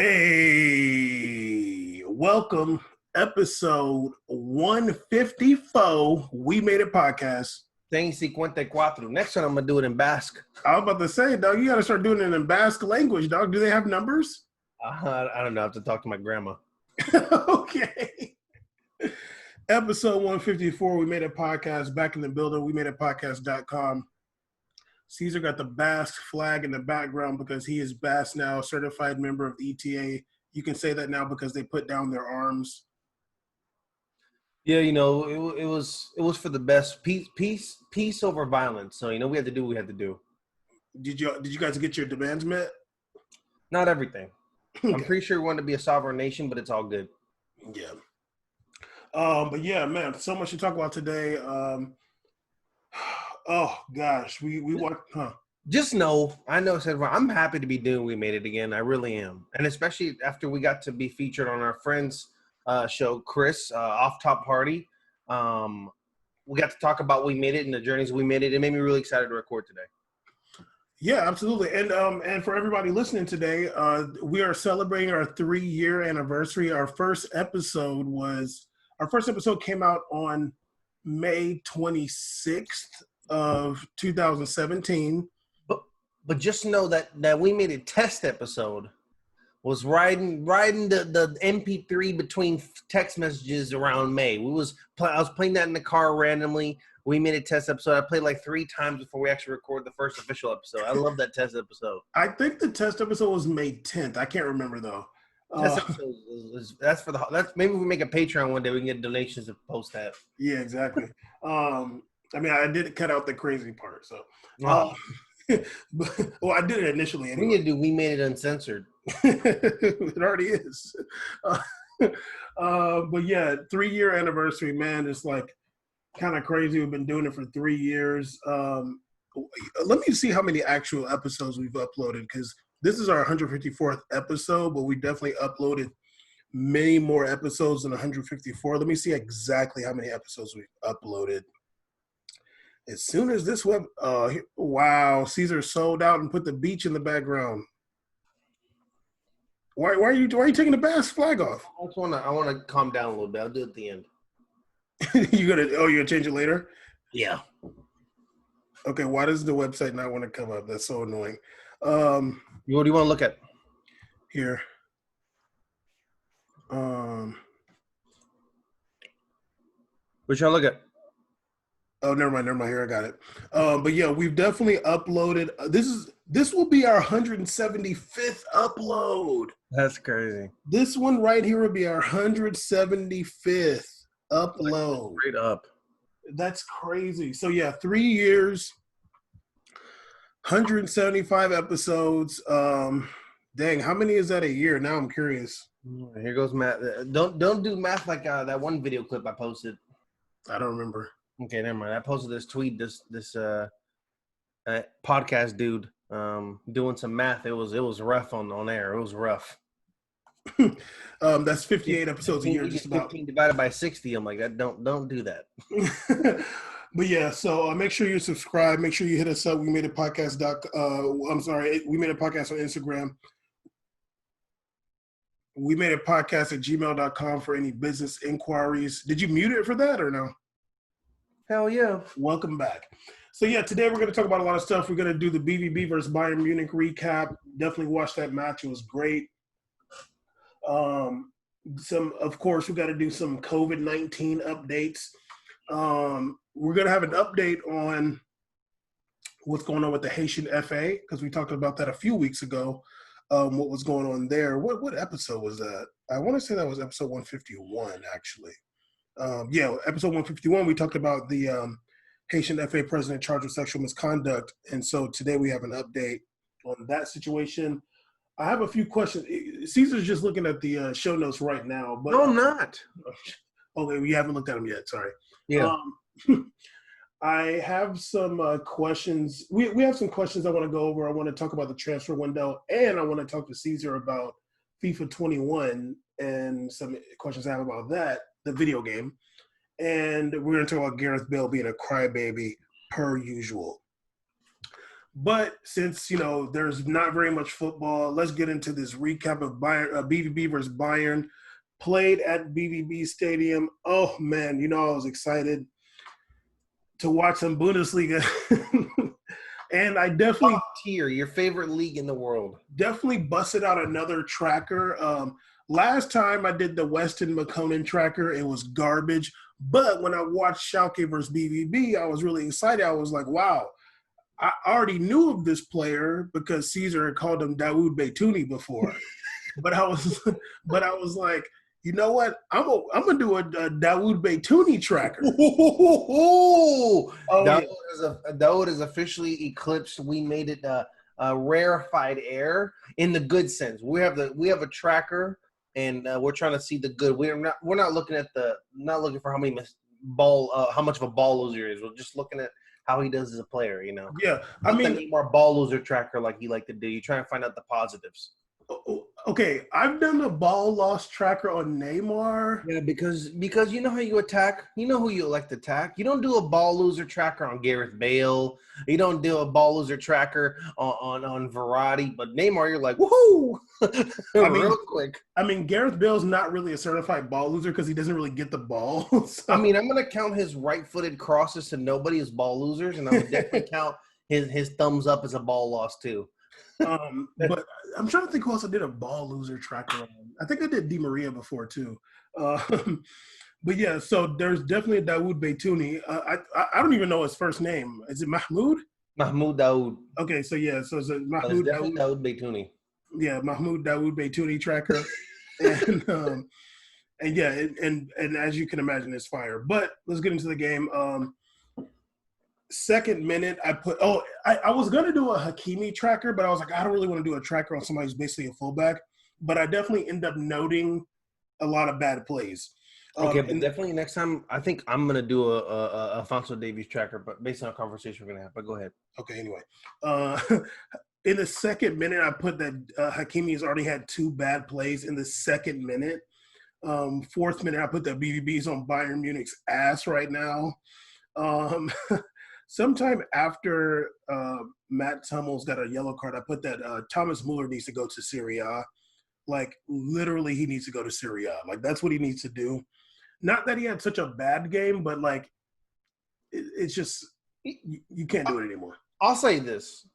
Hey, welcome, episode 154. We Made It podcast. 54. Next one, I'm going to do it in Basque. I was about to say, dog, you got to start doing it in Basque language, dog. Do they have numbers? I don't know. I have to talk to my grandma. Okay. Episode 154, We Made It podcast. Back in the building, we made it podcast.com. Caesar got the Basque flag in the background because he is Basque now, certified member of the ETA. You can say that now because they put down their arms. Yeah, it was for the best. Peace over violence. So, we had to do what we had to do. Did you guys get your demands met? Not everything. Okay. I'm pretty sure we want to be a sovereign nation, but it's all good. Yeah. But yeah, man, so much to talk about today. Oh gosh, we want, Just know, I know, I'm happy to be doing We Made It again. I really am, and especially after we got to be featured on our friend's show, Chris, Off Top Party. We got to talk about We Made It and the journeys we made it. It made me really excited to record today. Yeah, absolutely. And for everybody listening today, we are celebrating our 3-year anniversary. Our first episode came out on May 26th of 2017. But just know that We Made It test episode was riding the MP3 between text messages around May. I was playing that in the car randomly. We Made It test episode. I played like 3 times before we actually recorded the first official episode. I love that test episode. I think the test episode was May 10th. I can't remember though. Test episode that's maybe we make a Patreon one day. We can get donations to post that. Yeah, exactly. I did cut out the crazy part. So, Oh. Well, I did it initially. Anyway. We need to do We Made It uncensored. It already is. But yeah, 3-year anniversary, man. It's like kind of crazy. We've been doing it for 3 years. Let me see how many actual episodes we've uploaded, because this is our 154th episode, but we definitely uploaded many more episodes than 154. Let me see exactly how many episodes we've uploaded. As soon as this wow, Caesar sold out and put the beach in the background. Why are you taking the Basque flag off? I want to calm down a little bit. I'll do it at the end. You're gonna change it later? Yeah. Okay, why does the website not want to come up? That's so annoying. What do you want to look at? Here. What y'all look at? Oh, never mind. Here, I got it. But yeah, we've definitely uploaded. This will be our 175th upload. That's crazy. This one right here will be our 175th upload. Straight up. That's crazy. So yeah, 3 years, 175 episodes. Dang, how many is that a year? Now I'm curious. Here goes math. Don't do math like that one video clip I posted. I don't remember. Okay, never mind. I posted this tweet. This podcast dude doing some math. It was rough on air. It was rough. That's 58 episodes a year. Just about 15 divided by 60. I'm like, don't do that. But yeah, so make sure you subscribe. Make sure you hit us up. We Made It podcast. We Made It podcast on Instagram. We Made It podcast at gmail.com for any business inquiries. Did you mute it for that or no? Hell yeah. Welcome back. So yeah, today we're going to talk about a lot of stuff. We're going to do the BVB versus Bayern Munich recap. Definitely watched that match. It was great. Of course, we got to do some COVID-19 updates. We're going to have an update on what's going on with the Haitian FA, because we talked about that a few weeks ago. What was going on there? What episode was that? I want to say that was episode 151, actually. Episode 151, we talked about the Haitian FA president charged with sexual misconduct. And so today we have an update on that situation. I have a few questions. Caesar's just looking at the show notes right now. But, no, I'm not. Okay, we haven't looked at them yet. Sorry. Yeah. I have some questions. We have some questions I want to go over. I want to talk about the transfer window, and I want to talk to Caesar about FIFA 21 and some questions I have about that, the video game. And we're going to talk about Gareth Bale being a crybaby per usual. But since, there's not very much football, let's get into this recap of Bayern, BVB versus Bayern. Played at BVB Stadium. Oh, man, I was excited to watch some Bundesliga. And I definitely Top tier, your favorite league in the world. Definitely busted out another tracker. Last time I did the Weston McConan tracker, it was garbage. But when I watched Schalke versus BVB, I was really excited. I was like, wow, I already knew of this player because Caesar had called him Dawood Beytouni before. but I was like, you know what? I'm gonna do a Dawood Beytouni tracker. Dawood is officially eclipsed. We made it a rarefied air in the good sense. We have a tracker, and we're trying to see the good. We're not looking for how much of a ball loser he is. We're just looking at how he does as a player. Yeah, I mean, the more ball loser tracker like you like to do. You try and find out the positives. Okay, I've done a ball loss tracker on Neymar. Yeah, because you know how you attack. You know who you elect to attack. You don't do a ball loser tracker on Gareth Bale. You don't do a ball loser tracker on Verratti. But Neymar, you're like, woohoo! Real quick. I mean, Gareth Bale's not really a certified ball loser because he doesn't really get the ball. So. I mean, I'm going to count his right-footed crosses to nobody as ball losers, and I'm going to definitely count his thumbs up as a ball loss too. But I'm trying to think who else I did a ball loser tracker on. I think I did Di Maria before too. But yeah, so there's definitely a Dawood Beytouni. I don't even know his first name. Is it Mahmoud? Mahmoud Dawood. Okay, so yeah, so it's Mahmoud Dawood Beytouni. Yeah, Mahmoud Dawood Beytouni tracker. and yeah, and as you can imagine, it's fire. But let's get into the game. Second minute, I was going to do a Hakimi tracker, but I was like, I don't really want to do a tracker on somebody who's basically a fullback. But I definitely end up noting a lot of bad plays. Okay, but definitely next time, I think I'm going to do a Alphonso Davies tracker, but based on a conversation we're going to have. But go ahead. Okay, anyway. In the second minute, I put that Hakimi has already had 2 bad plays in the second minute. Fourth minute, I put that BVB's on Bayern Munich's ass right now. Sometime after Matt Hummels got a yellow card, I put that Thomas Muller needs to go to Serie A. Like, literally, he needs to go to Serie A. Like, that's what he needs to do. Not that he had such a bad game, but, like, it's just you can't do it anymore. I'll say this.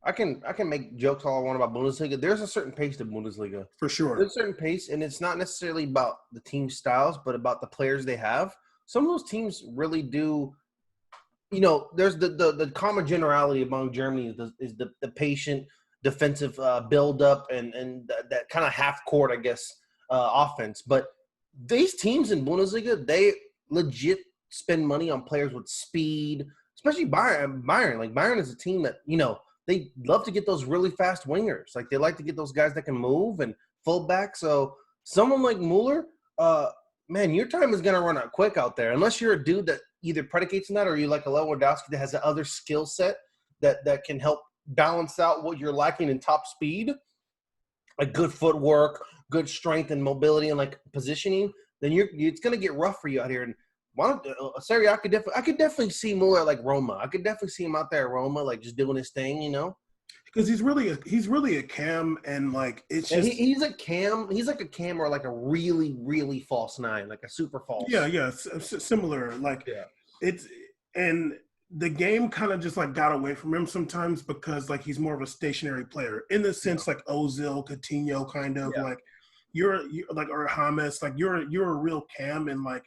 I can make jokes all I want about Bundesliga. There's a certain pace to Bundesliga. For sure. There's a certain pace, and it's not necessarily about the team styles, but about the players they have. Some of those teams really do – there's the common generality among Germany is the patient defensive build-up and that kind of half-court, I guess, offense. But these teams in Bundesliga, they legit spend money on players with speed, especially Bayern. Like, Bayern is a team that, they love to get those really fast wingers. Like, they like to get those guys that can move and fullback. So someone like Muller, man, your time is going to run out quick out there unless you're a dude that either predicates on that or you like a Lewandowski that has the other skill set that can help balance out what you're lacking in top speed, like good footwork, good strength and mobility and like positioning. Then it's going to get rough for you out here. And Serie A, I could definitely see Muller like Roma. I could definitely see him out there at Roma, like just doing his thing, Because he's really a cam, and like it's just he's a cam. He's like a cam or like a really really false 9, like a super false. Yeah, similar. Like it's and the game kind of just like got away from him sometimes because like he's more of a stationary player in the sense like Ozil, Coutinho, kind of like you're like or James, like you're a real cam, and like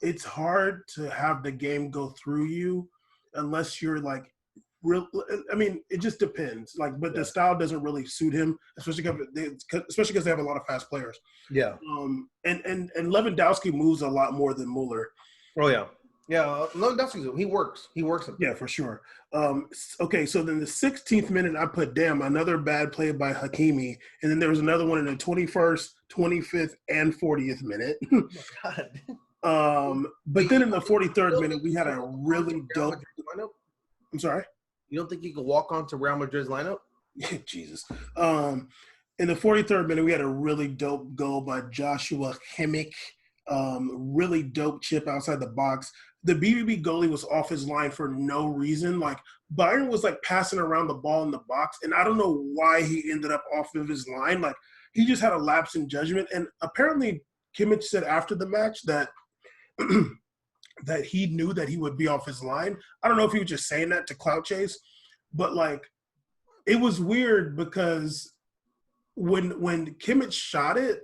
it's hard to have the game go through you unless you're like. I mean, it just depends. Like, but the style doesn't really suit him, especially because they have a lot of fast players. Yeah. And Lewandowski moves a lot more than Muller. Oh yeah. Yeah. Lewandowski, he works. Yeah, for sure. Okay, so then the 16th minute, I put another bad play by Hakimi, and then there was another one in the 21st, 25th, and 40th minute. Oh my God. But then in the 43rd minute, we had a really dope. I'm sorry. You don't think he could walk onto Real Madrid's lineup? Jesus. In the 43rd minute, we had a really dope goal by Joshua Kimmich. Really dope chip outside the box. The BBB goalie was off his line for no reason. Like Bayern was like passing around the ball in the box, and I don't know why he ended up off of his line. Like he just had a lapse in judgment. And apparently Kimmich said after the match that that he knew that he would be off his line. I don't know if he was just saying that to clout chase, but like it was weird because when Kimmich shot it,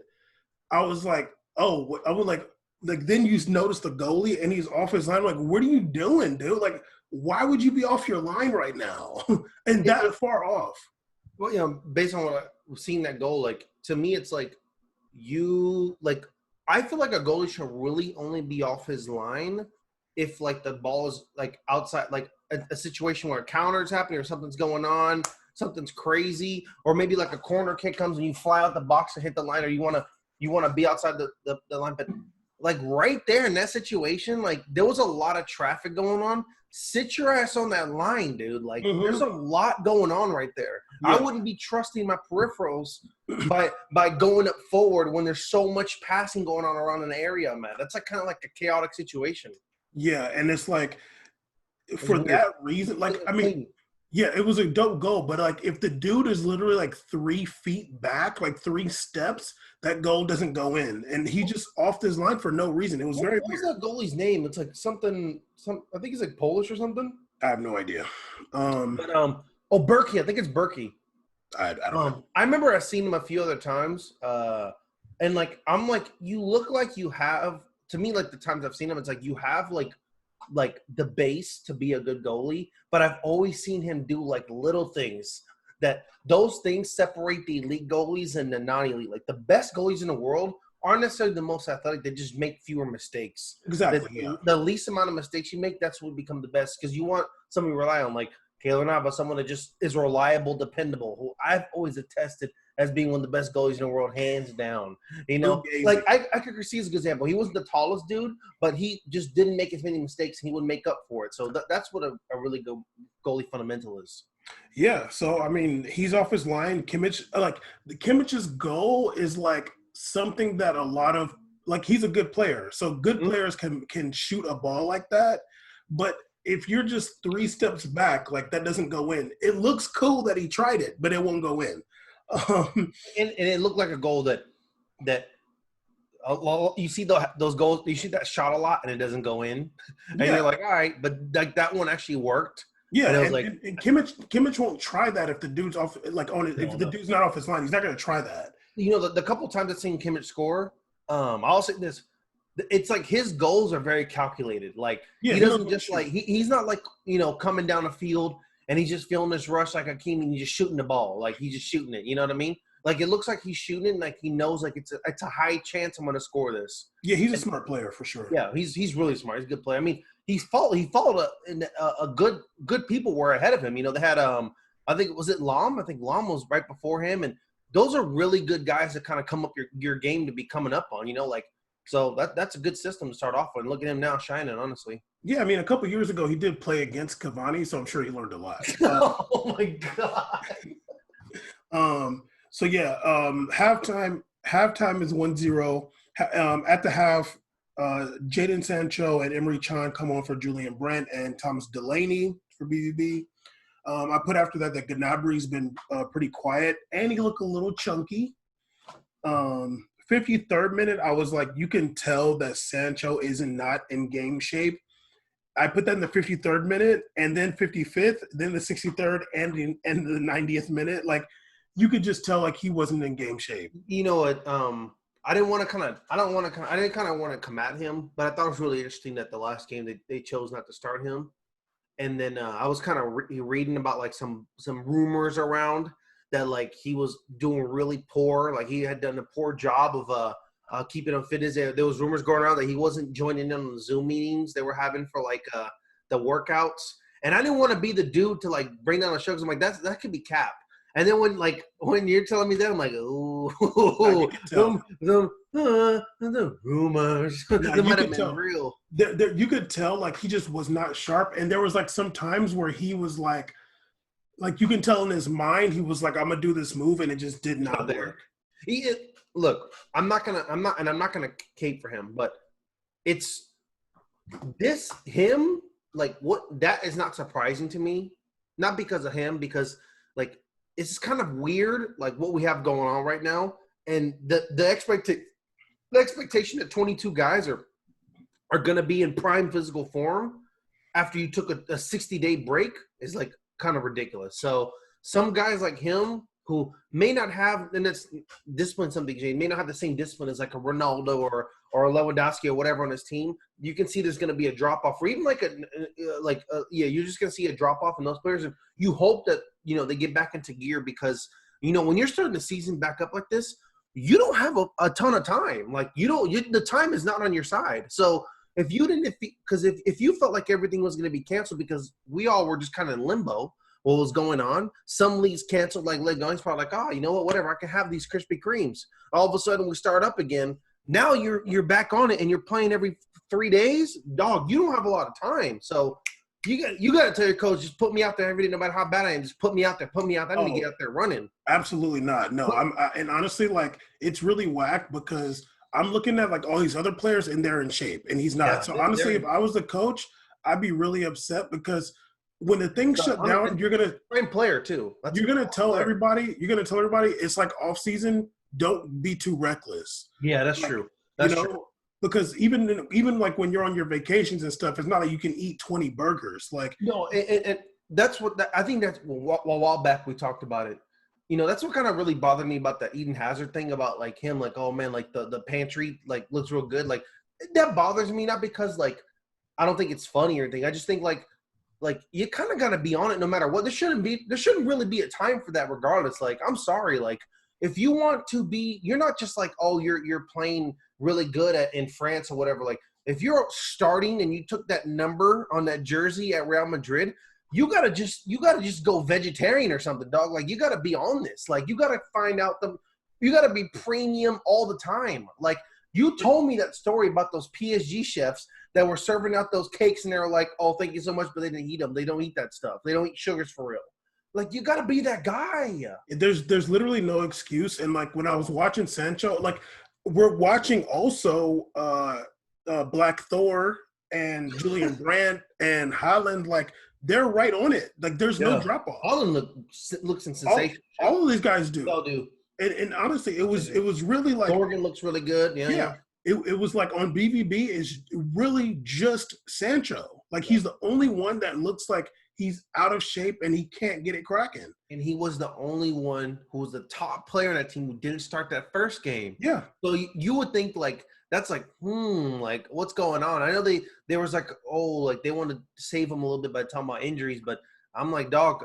I was like, oh, I was like then you notice the goalie and he's off his line. Like, what are you doing, dude? Like, why would you be off your line right now and that far off? Well, based on what I've seen that goal, like to me, it's like I feel like a goalie should really only be off his line if like the ball is like outside, like a situation where a counter is happening or something's going on, something's crazy, or maybe like a corner kick comes and you fly out the box and hit the line, or you want to be outside the line. But like right there in that situation, like there was a lot of traffic going on. Sit your ass on that line, dude. Like there's a lot going on right there. Yeah. I wouldn't be trusting my peripherals by going up forward when there's so much passing going on around an area, man. That's like kind of like a chaotic situation. Yeah, and it's like for that reason, like I mean, yeah, it was a dope goal, but like if the dude is literally like 3 feet back, like 3 steps, that goal doesn't go in, and he just off his line for no reason. It was very weird. What was that goalie's name? It's like something. I think he's like Polish or something. I have no idea. Berkey. I think it's Berkey. I don't know. I remember I've seen him a few other times, and like I'm like, you look like you have. To me, like the times I've seen him, it's like you have like the base to be a good goalie, but I've always seen him do like little things that those things separate the elite goalies and the non-elite. Like the best goalies in the world aren't necessarily the most athletic. They just make fewer mistakes. Exactly. The least amount of mistakes you make, that's what become the best, because you want somebody to rely on, like Keylor Nava, someone that just is reliable, dependable, who I've always attested as being one of the best goalies in the world, hands down. You know, like I could see as a good example. He wasn't the tallest dude, but he just didn't make as many mistakes, and he would make up for it. So that's what a really good goalie fundamental is. Yeah. So I mean, he's off his line. Kimmich, like Kimmich's goal is like something that a lot of like he's a good player. So good players can shoot a ball like that, but if you're just 3 steps back, like that doesn't go in. It looks cool that he tried it, but it won't go in. And it looked like a goal that you see those goals, you see that shot a lot and it doesn't go in, and you're like, all right, but like that one actually worked. Yeah, and Kimmich won't try that if the dude's off, like on it. If the dude's not off his line, he's not going to try that. You know, the couple times I've seen Kimmich score, I'll say this. It's like his goals are very calculated. Like he doesn't just like he's not like, you know, coming down the field and he's just feeling this rush like Hakeem and he's just shooting the ball. Like he's just shooting it. You know what I mean? Like it looks like he's shooting it, like he knows like it's a high chance I'm going to score this. Yeah, he's a smart player for sure. Yeah, he's really smart. He's a good player. I mean, he followed a good people were ahead of him. You know, they had I think was it Lam? I think Lam was right before him, and those are really good guys that kind of come up your game to be coming up on. You know, like. So that's a good system to start off with. And look at him now shining, honestly. Yeah, I mean, a couple years ago, he did play against Cavani, so I'm sure he learned a lot. Oh, my God. So, yeah, halftime is 1-0. At the half, Jadon Sancho and Emery Chan come on for Julian Brandt and Thomas Delaney for BBB. I put after that Gnabry's been pretty quiet, and he looked a little chunky. 53rd minute, I was like, you can tell that Sancho is not in game shape. I put that in the 53rd minute, and then 55th, then the 63rd, and the 90th minute. Like, you could just tell like he wasn't in game shape. You know what? I didn't want to come at him, but I thought it was really interesting that the last game they chose not to start him. And then I was kind of reading about like some rumors around that like he was doing really poor, like he had done a poor job of keeping him fit. There was rumors going around that he wasn't joining in on the Zoom meetings they were having for like the workouts. And I didn't want to be the dude to like bring down the show because I'm like that could be cap. And then when you're telling me that, I'm like, ooh, the rumors. That might have been real. You could tell like he just was not sharp, and there was like some times where he was like you can tell in his mind he was like, I'm gonna do this move, and it just did not work. Look, I'm not gonna cape for him, but it's him. Like what? That is not surprising to me. Not because of him, because like it's kind of weird, like what we have going on right now, and the expectation that 22 guys are going to be in prime physical form after you took a 60-day break is like kind of ridiculous. So some guys like him who may not have, and it's discipline something, Jay, may not have the same discipline as like a Ronaldo or a Lewandowski or whatever on his team. You can see there's going to be a drop off, or even like you're just going to see a drop off in those players, and you hope that they get back into gear because when you're starting the season back up like this, you don't have a ton of time. Like the time is not on your side. So if you didn't, because if you felt like everything was going to be canceled because we all were just kind of in limbo, what was going on? Some leagues canceled, like Liga. Probably like, you know what? Whatever. I can have these Krispy Kremes. All of a sudden, we start up again. Now you're back on it, and you're playing every 3 days. Dog, you don't have a lot of time. So you got to tell your coach, just put me out there every day, no matter how bad I am. Just put me out there. Put me out there. I need to get out there running. Absolutely not. No, and honestly, like it's really whack because I'm looking at like all these other players and they're in shape, and he's not. Yeah, so honestly, if I was the coach, I'd be really upset because when the thing shut down, you're gonna prime player too. You're gonna tell everybody. You're gonna tell everybody it's like off season. Don't be too reckless. Yeah, that's true. That's true. Because even like when you're on your vacations and stuff, it's not like you can eat 20 burgers. Like no, and that's what I think. That's a while back we talked about it. That's what kind of really bothered me about the Eden Hazard thing about like him, like, oh man, like the pantry like looks real good. Like that bothers me, not because like I don't think it's funny or anything. I just think like you kind of got to be on it no matter what. There shouldn't really be a time for that regardless. Like, I'm sorry. Like if you want to be, you're not just like, oh, you're playing really good in France or whatever. Like if you're starting and you took that number on that jersey at Real Madrid, you gotta just go vegetarian or something, dog. Like you gotta be on this. Like you gotta find out you gotta be premium all the time. Like you told me that story about those PSG chefs that were serving out those cakes and they were like, oh, thank you so much, but they didn't eat them. They don't eat that stuff. They don't eat sugars for real. Like you gotta be that guy. There's literally no excuse. And like when I was watching Sancho, like we're watching also Black Thor and Julian Brandt and Haaland, like they're right on it. Like there's no drop off. Haaland looks in sensation. All of these guys do. They all do. And honestly, it was really like Morgan looks really good. Yeah. It was like on BVB is really just Sancho. Like he's the only one that looks like he's out of shape and he can't get it cracking. And he was the only one who was the top player on that team who didn't start that first game. Yeah. So you would think like that's like like what's going on? I know there was like like they wanted to save him a little bit by talking about injuries, but I'm like, dog,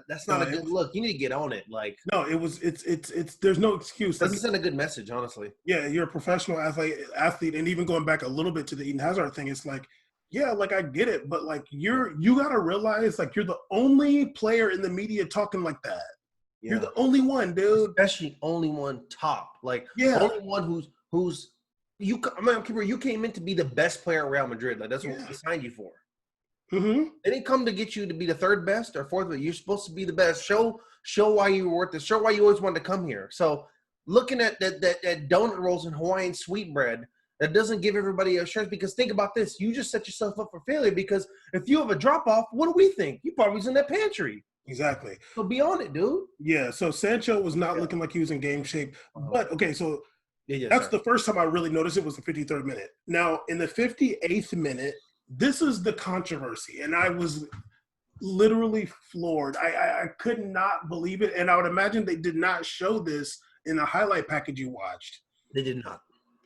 that's not a good look. You need to get on it. Like no, it's there's no excuse. Doesn't send a good message, honestly. Yeah, you're a professional athlete, and even going back a little bit to the Eden Hazard thing, it's like, yeah, like I get it, but like you gotta realize like you're the only player in the media talking like that. Yeah. You're the only one, dude. Especially only one top. Like only one who's you. I mean, you came in to be the best player at Real Madrid. Like that's what we signed you for. Mm-hmm. They didn't come to get you to be the third best or fourth, but you're supposed to be the best. Show why you were worth it. Show why you always wanted to come here. So looking at that donut rolls and Hawaiian sweetbread, that doesn't give everybody assurance because think about this. You just set yourself up for failure because if you have a drop-off, what do we think? You probably was in that pantry. Exactly. So be on it, dude. Yeah, so Sancho was not looking like he was in game shape. But, okay, so that's the first time I really noticed it was the 53rd minute. Now, in the 58th minute, this is the controversy, and I was literally floored. I could not believe it, and I would imagine they did not show this in the highlight package you watched. They did not.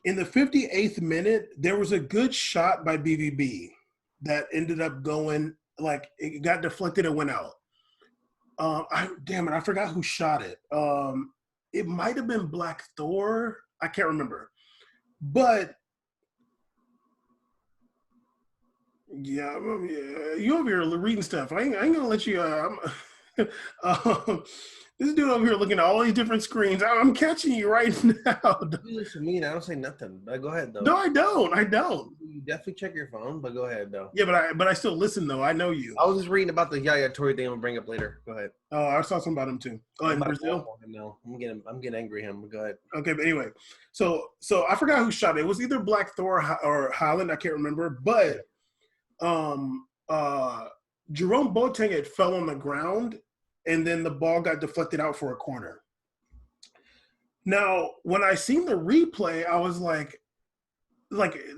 In the 58th minute, there was a good shot by BVB that ended up going, like, it got deflected and went out. I forgot who shot it. It might have been Black Thor. I can't remember. But, yeah, you over here reading stuff. I ain't going to let you This dude over here looking at all these different screens. I'm catching you right now. You listen to me and I don't say nothing. But go ahead though. No, I don't. You definitely check your phone, but go ahead though. Yeah, but I still listen though. I know you. I was just reading about the Yaya Toure thing. I'll bring up later. Go ahead. Oh, I saw something about him too. Oh, in Brazil. No, I'm getting angry at him. Go ahead. Okay, but anyway, so I forgot who shot it. It was either Black Thor or Holland. I can't remember. But Jerome Boateng, it fell on the ground, and then the ball got deflected out for a corner. Now, when I seen the replay, I was like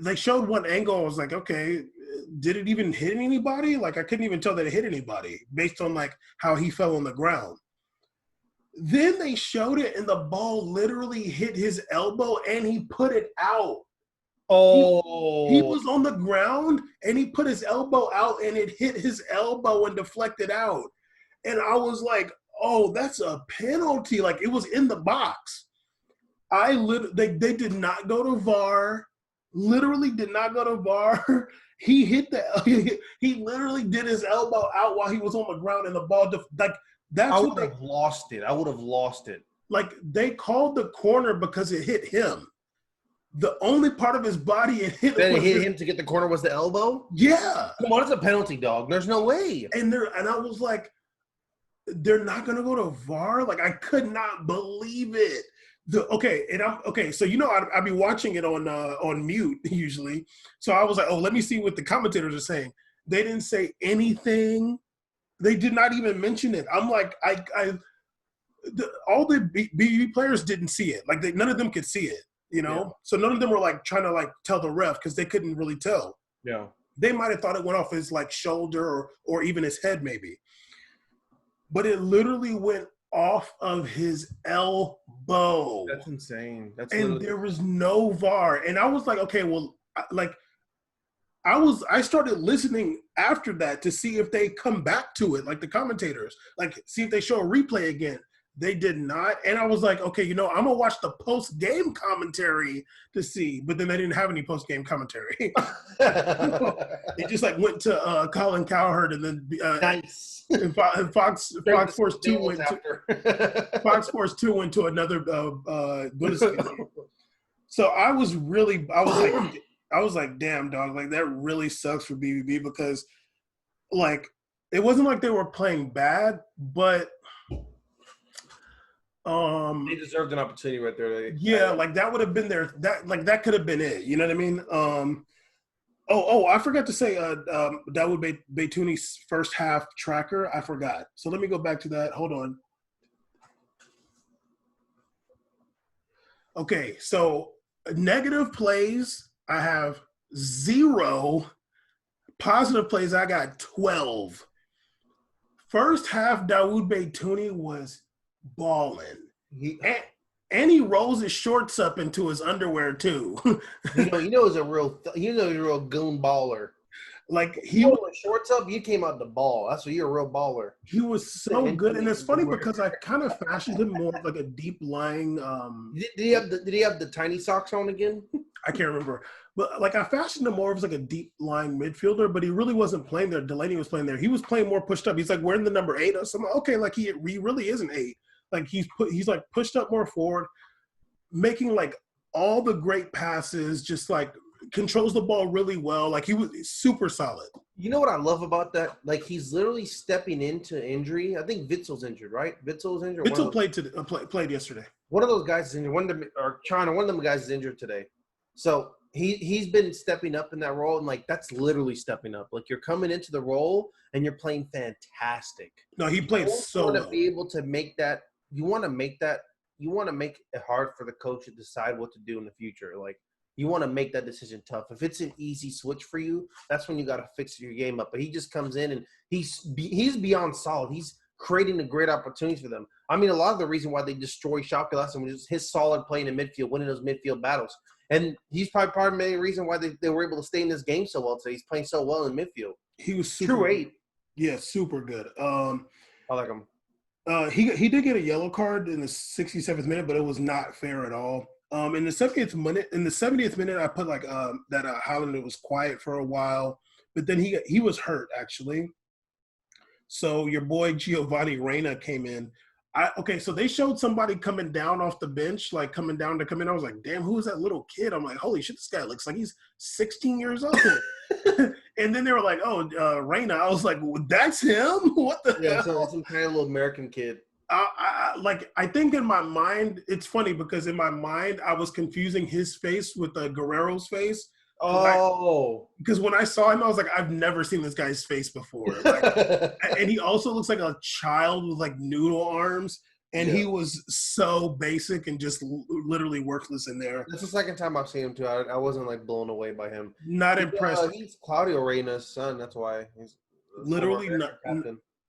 they showed one angle. I was like, okay, did it even hit anybody? Like, I couldn't even tell that it hit anybody based on like how he fell on the ground. Then they showed it, and the ball literally hit his elbow, and he put it out. Oh, he was on the ground, and he put his elbow out, and it hit his elbow and deflected out. And I was like, oh, that's a penalty. Like, it was in the box. They did not go to VAR. Literally did not go to VAR. He he literally did his elbow out while he was on the ground, and the ball I would have lost it. Like, they called the corner because it hit him. The only part of his body it hit. Then it hit him to get the corner was the elbow? Yeah. Come on, it's a penalty, dog. There's no way. And I was like, they're not gonna go to VAR? Like, I could not believe it. So I'd be watching it on mute usually. So I was like, oh, let me see what the commentators are saying. They didn't say anything. They did not even mention it. I'm like, all the BB players didn't see it. Like, none of them could see it, you know? Yeah. So none of them were like trying to like tell the ref because they couldn't really tell. Yeah. They might have thought it went off his like shoulder or even his head maybe. But it literally went off of his elbow. That's insane. There was no VAR. And I was like, okay, well, I started listening after that to see if they come back to it, like the commentators, like see if they show a replay again. They did not. And I was like, okay, I'm going to watch the post-game commentary to see. But then they didn't have any post-game commentary. They just like went to Colin Cowherd and then nice. And Fox Sports 2 went to Fox Sports 2 went to another Bundesliga. So I was like, damn, dog, like that really sucks for BBB because like it wasn't like they were playing bad, but they deserved an opportunity right there. Yeah, like that would have been that could have been it. You know what I mean? I forgot to say Dawood Beitouni's first half tracker. I forgot. So let me go back to that. Hold on. Okay, so negative plays, I have 0. Positive plays, I got 12. First half, Dawood Beitouni was balling. And he rolls his shorts up into his underwear too. he's a real goon baller. Like he rolled his shorts up, you came out the ball. That's what you're a real baller. He was so good, and it's funny because I kind of fashioned him more like a deep lying. Did he have the tiny socks on again? I can't remember, but like I fashioned him more as like a deep lying midfielder, but he really wasn't playing there. Delaney was playing there. He was playing more pushed up. He's like wearing the number 8 or something. Okay, like he really is an 8. Like he's like pushed up more forward, making like all the great passes, just like controls the ball really well. Like he was super solid. You know what I love about that? Like he's literally stepping into injury. I think Witzel's injured, right? Witzel was injured. Witzel played yesterday. One of those guys is injured. One of them guys is injured today. So he's been stepping up in that role, and like that's literally stepping up. Like you're coming into the role and you're playing fantastic. No, he played so well. You want to be able to make that. You want to make it hard for the coach to decide what to do in the future. Like you want to make that decision tough. If it's an easy switch for you, that's when you got to fix your game up. But he just comes in and he's beyond solid. He's creating a great opportunity for them. I mean, a lot of the reason why they destroyed Schalke last time was just his solid playing in midfield, winning those midfield battles. And he's probably part of the main reason why they were able to stay in this game so well today. He's playing so well in midfield. He was super true 8. Yeah, super good. I like him. He did get a yellow card in the 67th minute, but it was not fair at all. In the 70th minute, I put like that Haaland was quiet for a while, but then he was hurt actually. So your boy Giovanni Reina came in. Okay, so they showed somebody coming down off the bench, like coming down to come in. I was like, damn, who is that little kid? I'm like, holy shit, this guy looks like he's 16 years old. And then they were like, oh, Reina. I was like, well, that's him? What the Yeah, hell? some kind of little American kid. I think in my mind, it's funny because in my mind, I was confusing his face with Guerrero's face. Oh. Because when I saw him, I was like, I've never seen this guy's face before. Like, and he also looks like a child with like noodle arms. And he was so basic and just literally worthless in there. That's the second time I've seen him too. I wasn't like blown away by him. Not impressed. He's Claudio Reyna's son. That's why he's literally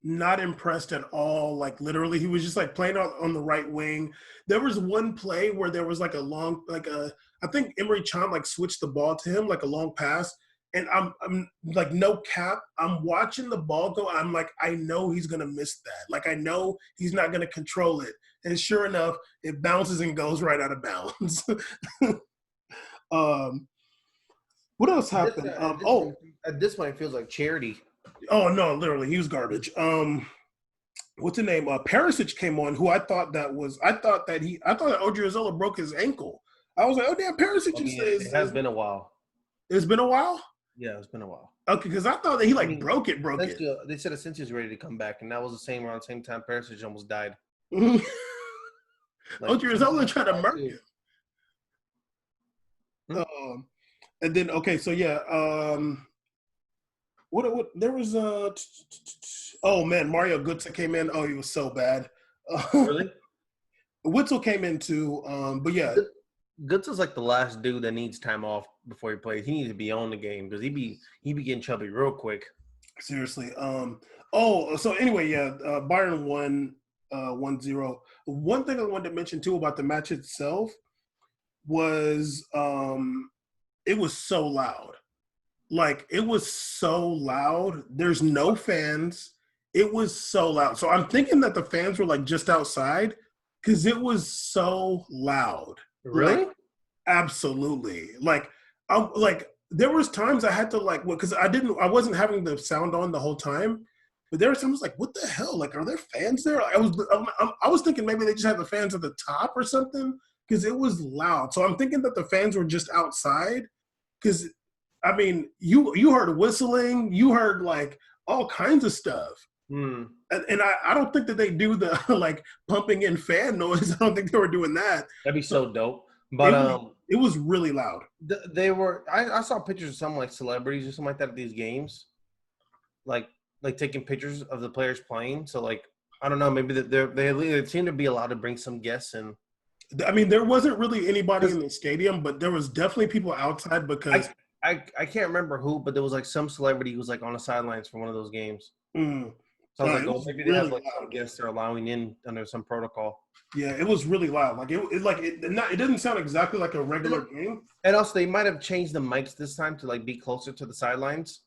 not impressed at all. Like literally, he was just like playing on the right wing. There was one play where there was like a long, I think Emery Can like switched the ball to him, like a long pass. And I'm like, no cap. I'm watching the ball go. I'm like, I know he's going to miss that. Like, I know he's not going to control it. And sure enough, it bounces and goes right out of bounds. What else happened? At this point, it feels like charity. Oh, no, literally. He was garbage. What's the name? Perisic came on, who I thought that Odriozola broke his ankle. I was like, oh, damn, Perisic it has been a while. It's been a while? Yeah, it's been a while. Okay, because I thought that he broke it. They said Asensio's ready to come back, and that was around the same time Perisic almost died. Odriozola tried to murder him. And then so yeah, what there was oh man, Mario Götze came in. Oh, he was so bad. Really? Witzel came in too. But yeah. Götze's like the last dude that needs time off before he plays. He needs to be on the game because he be getting chubby real quick. Seriously. So anyway, yeah, Bayern won 1-0. One thing I wanted to mention too about the match itself was it was so loud. Like, it was so loud. There's no fans. It was so loud. So I'm thinking that the fans were like just outside because it was so loud. Really? Like, absolutely. Like there was times I had to because I wasn't having the sound on the whole time, but there were times like, what the hell? Like, are there fans there? I was thinking maybe they just had the fans at the top or something because it was loud. So I'm thinking that the fans were just outside because, I mean, you heard whistling, you heard like all kinds of stuff. And I don't think that they do the like pumping in fan noise. I don't think they were doing that. That'd be so dope. But it was really loud. They were. I saw pictures of some like celebrities or something like that at these games, like taking pictures of the players playing. So like I don't know, maybe they seem to be allowed to bring some guests in. I mean, there wasn't really anybody in the stadium, but there was definitely people outside because I can't remember who, but there was like some celebrity who was like on the sidelines for one of those games. So I was like, oh, maybe they have like some guests they're allowing in under some protocol. Yeah, it was really loud. Like it doesn't sound exactly like a regular game. And also, they might have changed the mics this time to like be closer to the sidelines,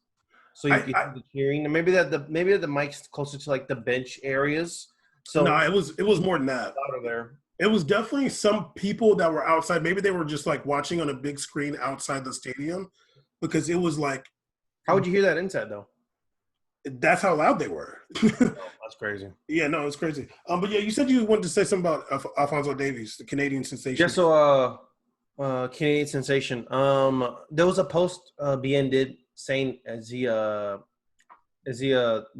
so you can hear the cheering. And maybe that the mics closer to like the bench areas. So no, it was more than that. Louder there. It was definitely some people that were outside. Maybe they were just like watching on a big screen outside the stadium because it was like. How would you hear that inside though? That's how loud they were. Oh, that's crazy. Yeah, no, it's crazy. But yeah, you said you wanted to say something about Alphonso Davies, the Canadian sensation. Yeah, so Canadian sensation. There was a post BN did saying is he with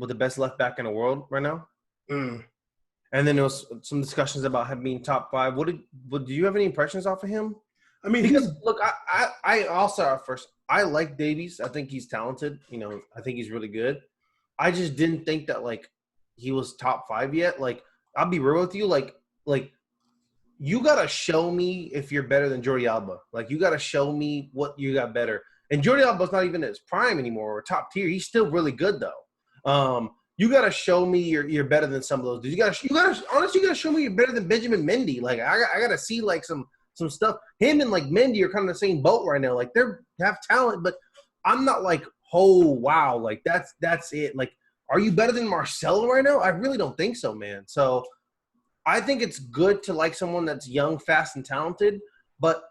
the best left back in the world right now? And then there was some discussions about him being top 5. Do you have any impressions off of him? I mean, because look, I'll start off first. I like Davies. I think he's talented. You know, I think he's really good. I just didn't think that like he was top 5 yet. Like, I'll be real with you. Like you gotta show me if you're better than Jordi Alba. Like, you gotta show me what you got better. And Jordi Alba's not even at his prime anymore or top tier. He's still really good though. You gotta show me you're better than some of those dudes. You gotta show me you're better than Benjamin Mendy. Like, I gotta see like some stuff. Him and like Mendy are kind of the same boat right now. Like, they have talent, but I'm not like, oh wow, like that's it. Like, are you better than Marcelo right now? I really don't think so, man. So I think it's good to like someone that's young, fast, and talented, but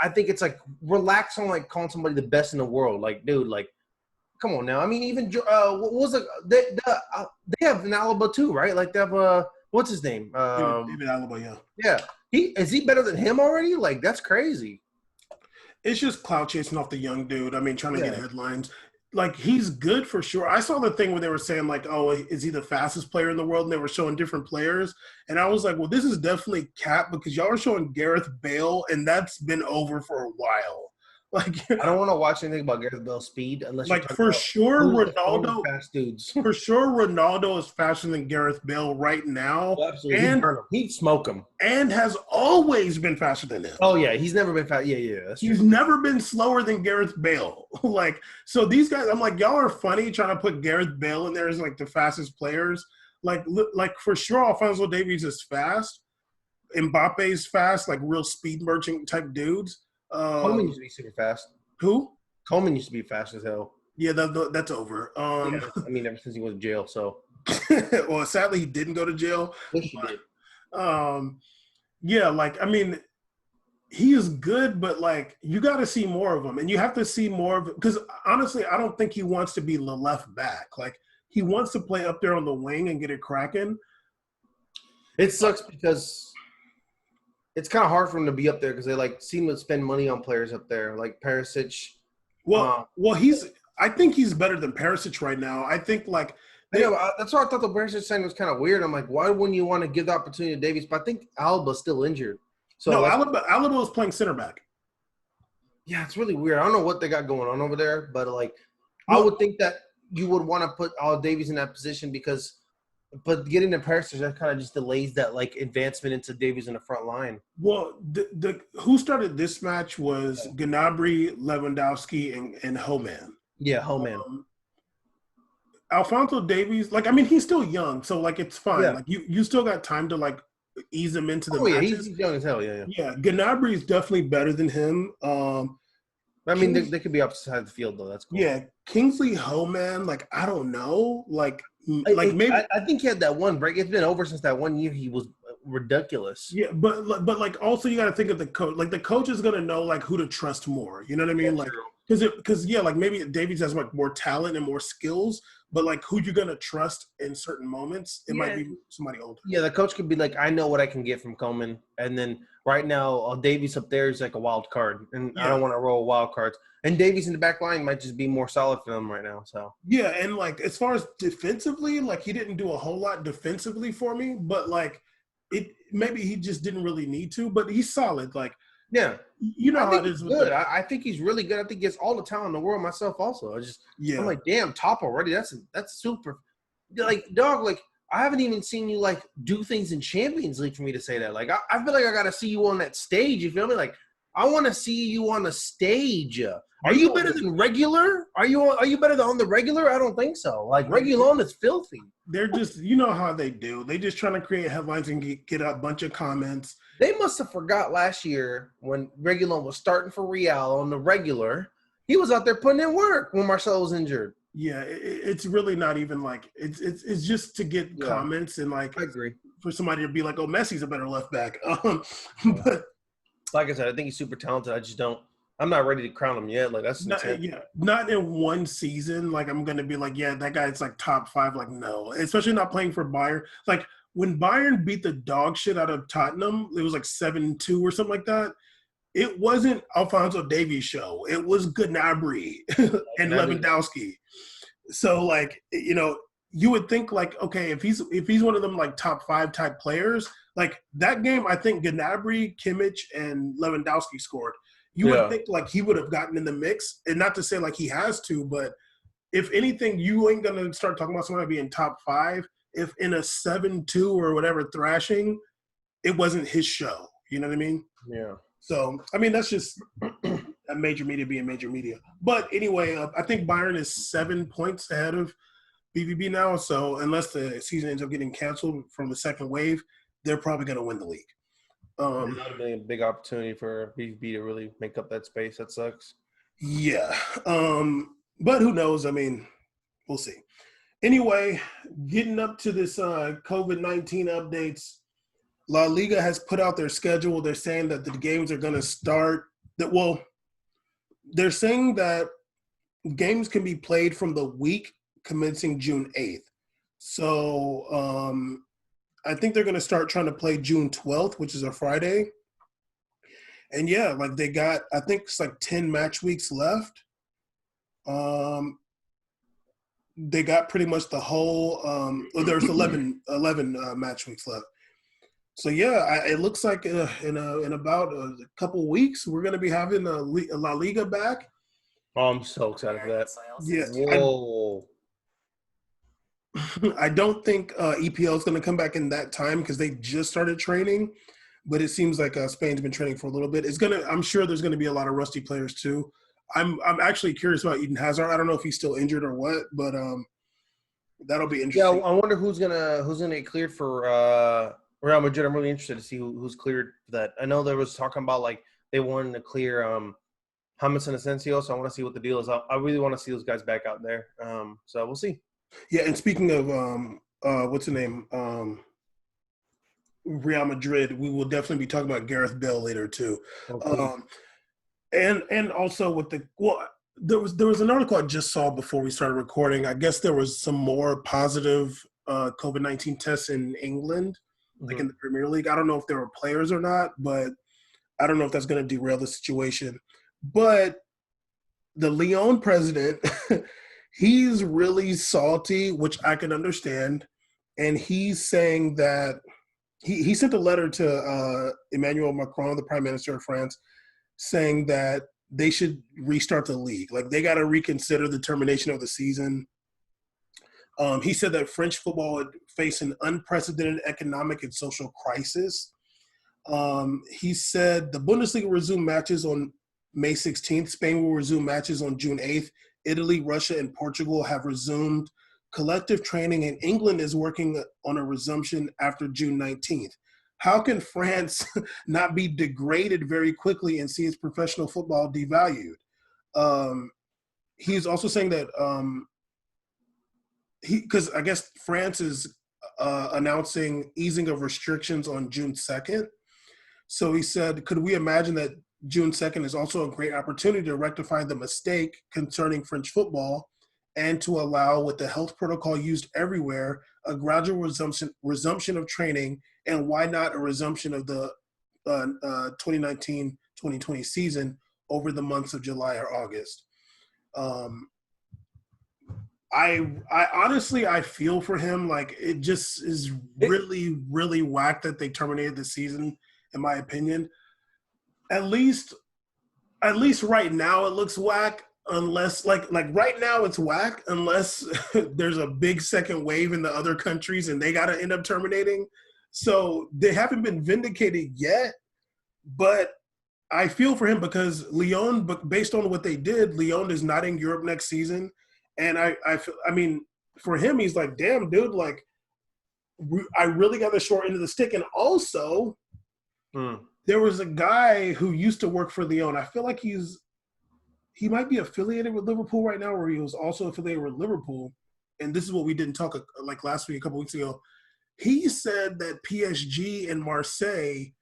I think it's like relax on like calling somebody the best in the world. Like, dude, like, come on now. I mean, even what was it? They have an Alaba too, right? Like, they have was What's his name? David Alaba, yeah. Yeah. Is he better than him already? Like, that's crazy. It's just clout chasing off the young dude. I mean, trying to get Yeah. headlines. Like, he's good for sure. I saw the thing where they were saying, like, oh, is he the fastest player in the world? And they were showing different players. And I was like, well, this is definitely cap because y'all are showing Gareth Bale, and that's been over for a while. Like, I don't want to watch anything about Gareth Bale's speed unless you're like talking for about sure, who's the former Ronaldo. fast dudes. For sure, Ronaldo is faster than Gareth Bale right now, Absolutely. He'd smoke him. and has always been faster than him. Oh, yeah. He's never been fast. Yeah. That's He's true. never been slower than Gareth Bale. Like, so these guys, I'm like, y'all are funny trying to put Gareth Bale in there as like the fastest players. Like for sure, Alphonso Davies is fast. Mbappe's fast, like real speed merchant type dudes. Coleman used to be super fast. Who? Coleman used to be fast as hell. Yeah, that's over. Yeah, I mean, ever since he went to jail, so. Well, sadly, he didn't go to jail. Wish he did. Yeah, like, I mean, he is good, but like, you got to see more of him, and you have to see more of it because honestly, I don't think he wants to be the left back. Like, he wants to play up there on the wing and get it cracking. It sucks because it's kind of hard for him to be up there because they like seem to spend money on players up there, like Perisic. Well, I think he's better than Perisic right now. I think like that's why I thought the Perisic sign was kind of weird. I'm like, why wouldn't you want to give the opportunity to Davies? But I think Alba's still injured. So no, Alaba is playing center back. Yeah, it's really weird. I don't know what they got going on over there, but like, I would think that you would want to put Davies in that position but getting to Perisic, that kind of just delays that like advancement into Davies in the front line. Well, the who started this match was Gnabry, Lewandowski, and Homan. Yeah, Homan. Alphonso Davies, like, I mean, he's still young, so like it's fine. Yeah. Like you still got time to like ease him into the matches. He's young as hell. Yeah. Yeah, Gnabry is definitely better than him. I mean, they could be upside the field though. That's cool. Yeah, Kingsley Homan, like I don't know, like maybe I think he had that one break. It's been over since that 1 year. He was ridiculous. Yeah, but like also you got to think of the coach. Like the coach is gonna know like who to trust more. You know what I mean? Like because like maybe Davies has like more talent and more skills, but like who you're gonna trust in certain moments, it might be somebody older. Yeah, the coach could be like, I know what I can get from Coleman, and then right now Davies up there is like a wild card, and I don't want to roll wild cards. And Davies in the back line might just be more solid for them right now. So yeah, and like as far as defensively, like he didn't do a whole lot defensively for me, but like maybe he just didn't really need to, but he's solid. Like yeah, you know how it is. Good. I think he's really good. I think he has all the talent in the world myself. Also, I'm like, damn, top already. That's super. Like dog, like I haven't even seen you like do things in Champions League for me to say that. Like I feel like I got to see you on that stage. You feel me? Like I want to see you on the stage. Are you better than regular? Are you better than on the regular? I don't think so. Like Regulon is filthy. They're just, you know how they do. They just trying to create headlines and get a bunch of comments. They must have forgot last year when Regulon was starting for Real on the regular. He was out there putting in work when Marcelo was injured. Yeah, it's really not even like it's just to get comments and like I agree for somebody to be like, oh, Messi's a better left back. But like I said, I think he's super talented. I'm not ready to crown him yet. Like that's not in one season. Like I'm gonna be like, yeah, that guy's like top 5. Like no, especially not playing for Bayern. Like when Bayern beat the dog shit out of Tottenham, it was like 7-2 or something like that. It wasn't Alphonso Davies' show. It was Gnabry and Lewandowski. So like you would think like, okay, if he's one of them like top 5 type players, like that game, I think Gnabry, Kimmich, and Lewandowski scored. You would think like he would have gotten in the mix, and not to say like he has to, but if anything, you ain't gonna start talking about somebody being top 5 if in a 7-2 or whatever thrashing, it wasn't his show. You know what I mean? Yeah. So I mean that's just a major media being major media. But anyway, I think Bayern is 7 points ahead of BVB now. So unless the season ends up getting canceled from the second wave, they're probably gonna win the league. That would have been a big opportunity for BVB to really make up that space. That sucks. Yeah. But who knows? I mean, we'll see. Anyway, getting up to this COVID-19 updates, La Liga has put out their schedule. They're saying that the games are going to start. They're saying that games can be played from the week commencing June 8th. So I think they're going to start trying to play June 12th, which is a Friday. And yeah, like they got, I think it's like 10 match weeks left. They got pretty much the whole, there's 11 match weeks left. So yeah, it looks like in about a couple weeks, we're going to be having a La Liga back. Oh, I'm so excited for that. Yeah. Whoa. I don't think EPL is going to come back in that time because they just started training, but it seems like Spain's been training for a little bit. I'm sure there's going to be a lot of rusty players too. I'm actually curious about Eden Hazard. I don't know if he's still injured or what, but that'll be interesting. Yeah, I wonder who's gonna get cleared for Real Madrid. I'm really interested to see who's cleared for that. I know there was talking about like they wanted to clear James and Asensio, so I want to see what the deal is. I really want to see those guys back out there. So we'll see. Yeah, and speaking of what's the name? Real Madrid, we will definitely be talking about Gareth Bale later too. Okay. And also with there was an article I just saw before we started recording. I guess there was some more positive COVID-19 tests in England, like in the Premier League. I don't know if there were players or not, but I don't know if that's going to derail the situation. But the Lyon president, he's really salty, which I can understand. And he's saying that he sent a letter to Emmanuel Macron, the Prime Minister of France, saying that they should restart the league. Like, they got to reconsider the termination of the season. He said that French football would face an unprecedented economic and social crisis. He said the Bundesliga will resume matches on May 16th. Spain will resume matches on June 8th. Italy, Russia, and Portugal have resumed collective training, and England is working on a resumption after June 19th. How can France not be degraded very quickly and see its professional football devalued? He's also saying that because I guess France is announcing easing of restrictions on June 2nd. So he said, could we imagine that June 2nd is also a great opportunity to rectify the mistake concerning French football and to allow, with the health protocol used everywhere, a gradual resumption of training, and why not a resumption of the 2019-2020 season over the months of July or August. I honestly, I feel for him. Like, it just is really, really whack that they terminated the season, in my opinion. At least right now it looks whack, unless like right now it's whack unless there's a big second wave in the other countries and they got to end up terminating. So they haven't been vindicated yet, but I feel for him because Lyon, based on what they did, Lyon is not in Europe next season. And I mean, for him, he's like, damn, dude, like, I really got the short end of the stick. And also, there was a guy who used to work for Lyon. I feel like he might be affiliated with Liverpool right now, or he was also affiliated with Liverpool. And this is what we didn't talk like last week, a couple weeks ago. He said that PSG and Marseille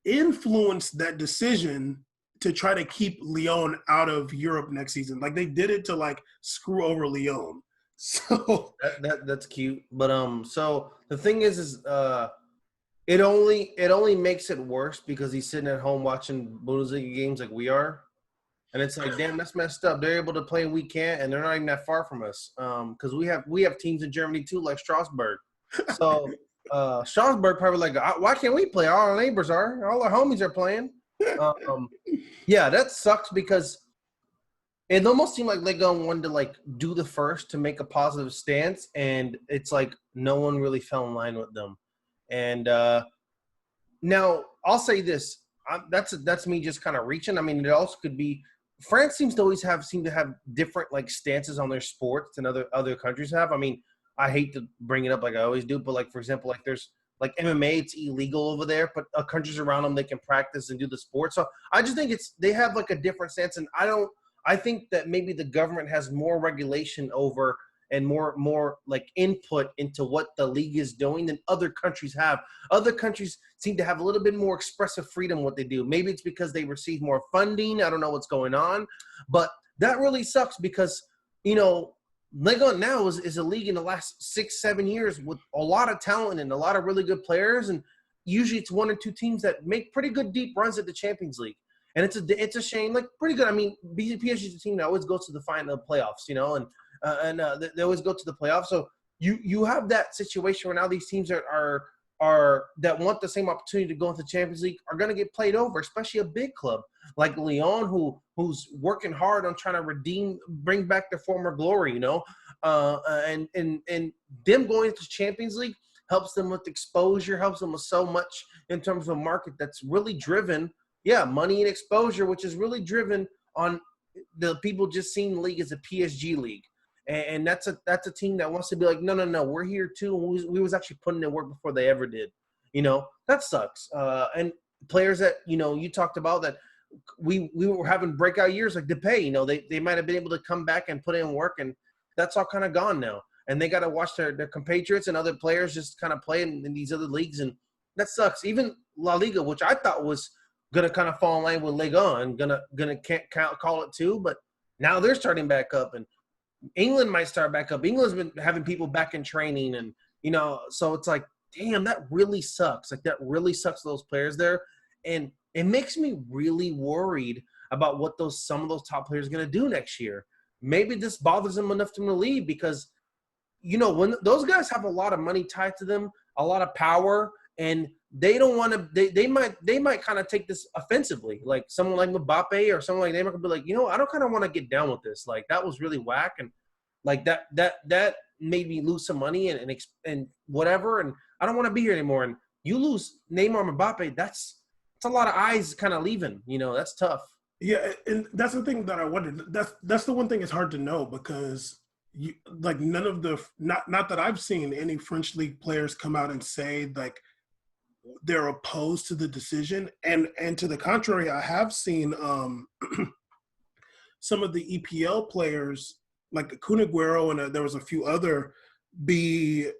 influenced that decision to try to keep Lyon out of Europe next season. Like, they did it to like screw over Lyon. So that's cute. But so the thing is it only makes it worse because he's sitting at home watching Bundesliga games like we are. And it's like, damn, that's messed up. They're able to play and we can't, and they're not even that far from us. Because we have teams in Germany too, like Strasbourg. So Strasbourg probably like, why can't we play? All our neighbors are, all our homies are playing. Yeah, that sucks because it almost seemed like Liga wanted to like do the first to make a positive stance, and it's like no one really fell in line with them. And now I'll say this: that's me just kind of reaching. I mean, it also could be France seem to have different like stances on their sports than other countries have. I mean, I hate to bring it up like I always do, but like for example, like there's like MMA, it's illegal over there, but countries around them they can practice and do the sport. So I just think they have like a different stance, and I think that maybe the government has more regulation over and more like input into what the league is doing than other countries have. Other countries seem to have a little bit more expressive freedom what they do. Maybe it's because they receive more funding. I don't know what's going on, but that really sucks because, you know, Liga now is a league in the last 6-7 years with a lot of talent and a lot of really good players, and usually it's one or two teams that make pretty good deep runs at the Champions League. And it's a shame, like pretty good. I mean, PSG is a team that always goes to the final playoffs, you know, and they always go to the playoffs. So you have that situation where now these teams are that want the same opportunity to go into the Champions League are going to get played over, especially a big club like Lyon, who's working hard on trying to bring back their former glory, you know, and them going to the Champions League helps them with exposure, helps them with so much in terms of a market that's really driven. Yeah, money and exposure, which is really driven on the people just seeing the league as a PSG league. And that's a team that wants to be like, no, we're here too. We was actually putting in work before they ever did. You know, that sucks. And players that, you know, you talked about that we were having breakout years like Depay, you know, they might have been able to come back and put in work, and that's all kind of gone now. And they got to watch their compatriots and other players just kind of play in these other leagues, and that sucks. Even La Liga, which I thought was gonna kind of fall in line with Liga and gonna can't call it too, but now they're starting back up, and England might start back up. England's been having people back in training, and you know, so it's like, damn, that really sucks. Like that really sucks. Those players there, and it makes me really worried about what some of those top players are gonna do next year. Maybe this bothers them enough to leave because, you know, when those guys have a lot of money tied to them, a lot of power, and they don't want to. They might kind of take this offensively. Like someone like Mbappe or someone like Neymar could be like, you know, I don't kind of want to get down with this. Like that was really whack, and like that made me lose some money and whatever, and I don't want to be here anymore. And you lose Neymar and Mbappe, that's a lot of eyes kind of leaving. You know, that's tough. Yeah, and that's the thing that I wondered. That's the one thing it's hard to know because none of the not that I've seen any French league players come out and say like they're opposed to the decision, and to the contrary, I have seen some of the EPL players like Kun Aguero and there was a few other be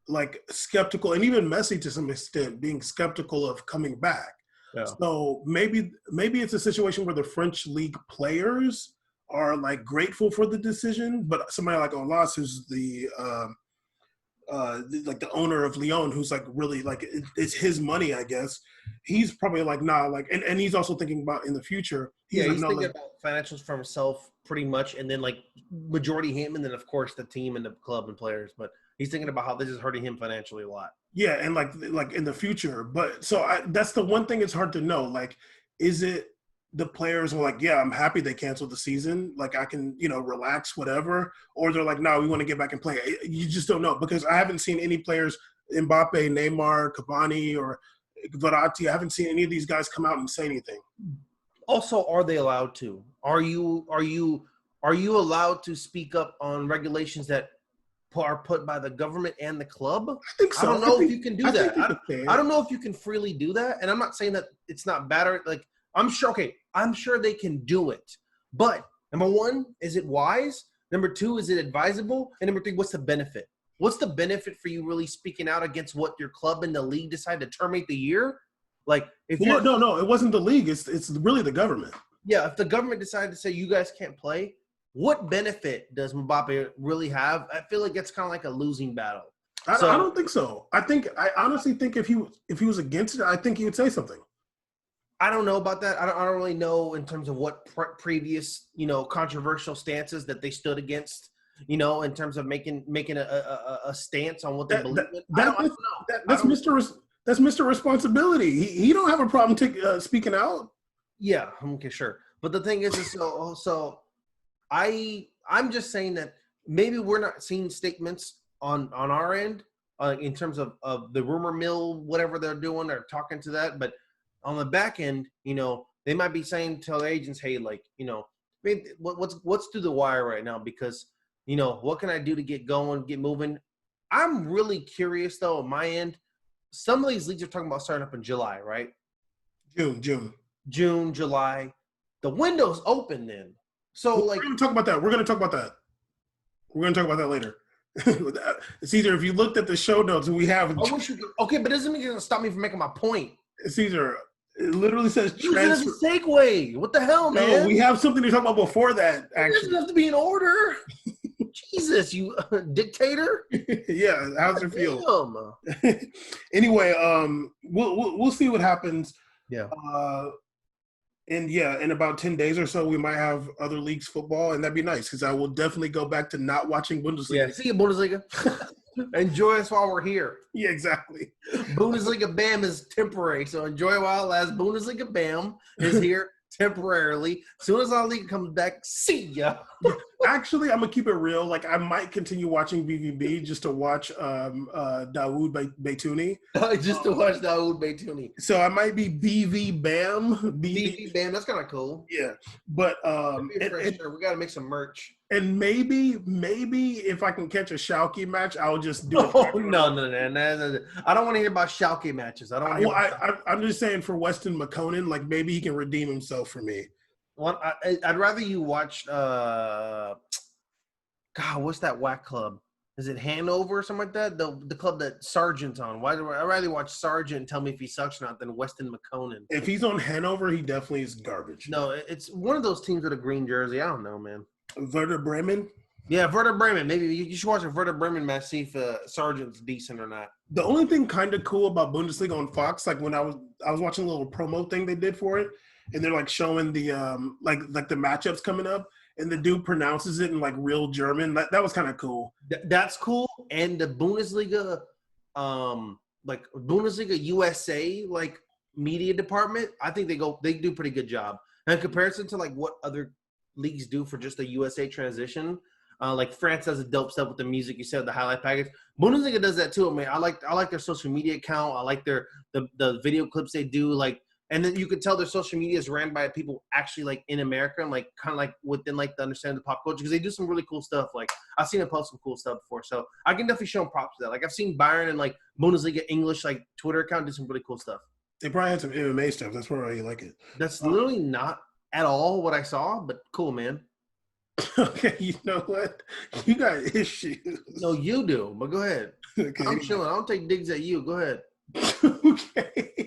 like skeptical, and even Messi to some extent being skeptical of coming back. Yeah. So maybe it's a situation where the French league players are like grateful for the decision, but somebody like Olas, who's the owner of Lyon, who's like really like it's his money, I guess. He's probably like nah, like and he's also thinking about in the future. He's thinking about financials for himself pretty much, and then like majority him, and then of course the team and the club and players. But he's thinking about how this is hurting him financially a lot. Yeah, and like in the future. But so that's the one thing it's hard to know. Like, is it the players are like, yeah, I'm happy they canceled the season. Like I can, you know, relax, whatever. Or they're like, no, we want to get back and play. You just don't know because I haven't seen any players, Mbappe, Neymar, Cavani, or Verratti. I haven't seen any of these guys come out and say anything. Also, are they allowed to? Are you allowed to speak up on regulations that are put by the government and the club? I think so. I don't know if you can do that. I don't know if you can freely do that. And I'm not saying that it's not bad or like I'm sure they can do it. But number one, is it wise? Number two, is it advisable? And number three, what's the benefit? What's the benefit for you really speaking out against what your club and the league decide to terminate the year? Like if no, it wasn't the league. It's really the government. Yeah, if the government decided to say you guys can't play, what benefit does Mbappe really have? I feel like it's kind of like a losing battle. I don't think so. I honestly think if he was against it, I think he would say something. I don't know about that. I don't really know in terms of what previous, you know, controversial stances that they stood against, you know, in terms of making a stance on what they believe in. I don't know. That's Mr. Responsibility. He don't have a problem speaking out. Yeah, okay, sure. But the thing is so I'm just saying that maybe we're not seeing statements on our end in terms of the rumor mill, whatever they're doing, or talking to that, but on the back end, you know, they might be saying to the agents, hey, like, you know, what's through the wire right now? Because, you know, what can I do to get going, get moving? I'm really curious, though, on my end. Some of these leagues are talking about starting up in July, right? June, July. The window's open then. So, we're going to talk about that. We're going to talk about that later. It's either if you looked at the show notes we have. Okay, but doesn't mean you're going to stop me from making my point. It's either it literally says transfer. It's a segue. What the hell, man? No, we have something to talk about before that. Actually, it doesn't have to be in order. Jesus, you dictator. Yeah, how's it feel? Anyway, we'll see what happens. Yeah. And yeah, in about 10 days or so, we might have other leagues football, and that'd be nice because I will definitely go back to not watching Bundesliga. Yeah, see you, Bundesliga. Enjoy us while we're here. Yeah, exactly. Bundesliga Bam is temporary, so enjoy while it lasts. Bundesliga Bam is here temporarily. As soon as our league comes back, see ya. Actually, I'm gonna keep it real. Like, I might continue watching BVB just to watch Dawood Baytouni. Just to watch Dawood Baytouni. So I might be BV Bam. BV Bam, that's kind of cool. Yeah, but we gotta make some merch. And maybe if I can catch a Schalke match, I'll just do it. Oh, no. I don't want to hear about Schalke matches. I'm just saying for Weston McConan, like maybe he can redeem himself for me. Well, I'd rather you watch. God, what's that whack club? Is it Hanover or something like that? The club that Sargent's on. I'd rather watch Sargent and tell me if he sucks or not than Weston McConan. If he's on Hanover, he definitely is garbage. No, it's one of those teams with a green jersey. I don't know, man. Werder Bremen? Yeah, Werder Bremen. Maybe you should watch a Werder Bremen match, see if Sargent's decent or not. The only thing kind of cool about Bundesliga on Fox, like when I was watching a little promo thing they did for it, and they're like showing the like the matchups coming up, and the dude pronounces it in like real German. That was kind of cool. That's cool. And the Bundesliga, like Bundesliga USA, like media department, I think they do a pretty good job. And in comparison to like what other leagues do for just a USA transition, like France does a dope stuff with the music. You said the highlight package. Bundesliga does that too. I mean, I like their social media account. I like the video clips they do. Like, and then you could tell their social media is ran by people actually like in America and like kind of like within like the understanding of pop culture because they do some really cool stuff. Like I've seen them post some cool stuff before, so I can definitely show them props for that. Like I've seen Bayern and like Bundesliga English like Twitter account do some really cool stuff. They probably had some MMA stuff. That's why you like it. That's literally not at all what I saw, but cool, man. Okay, you know what? You got issues. No, you do, but go ahead. Okay. I'm chilling. I don't take digs at you. Go ahead. Okay.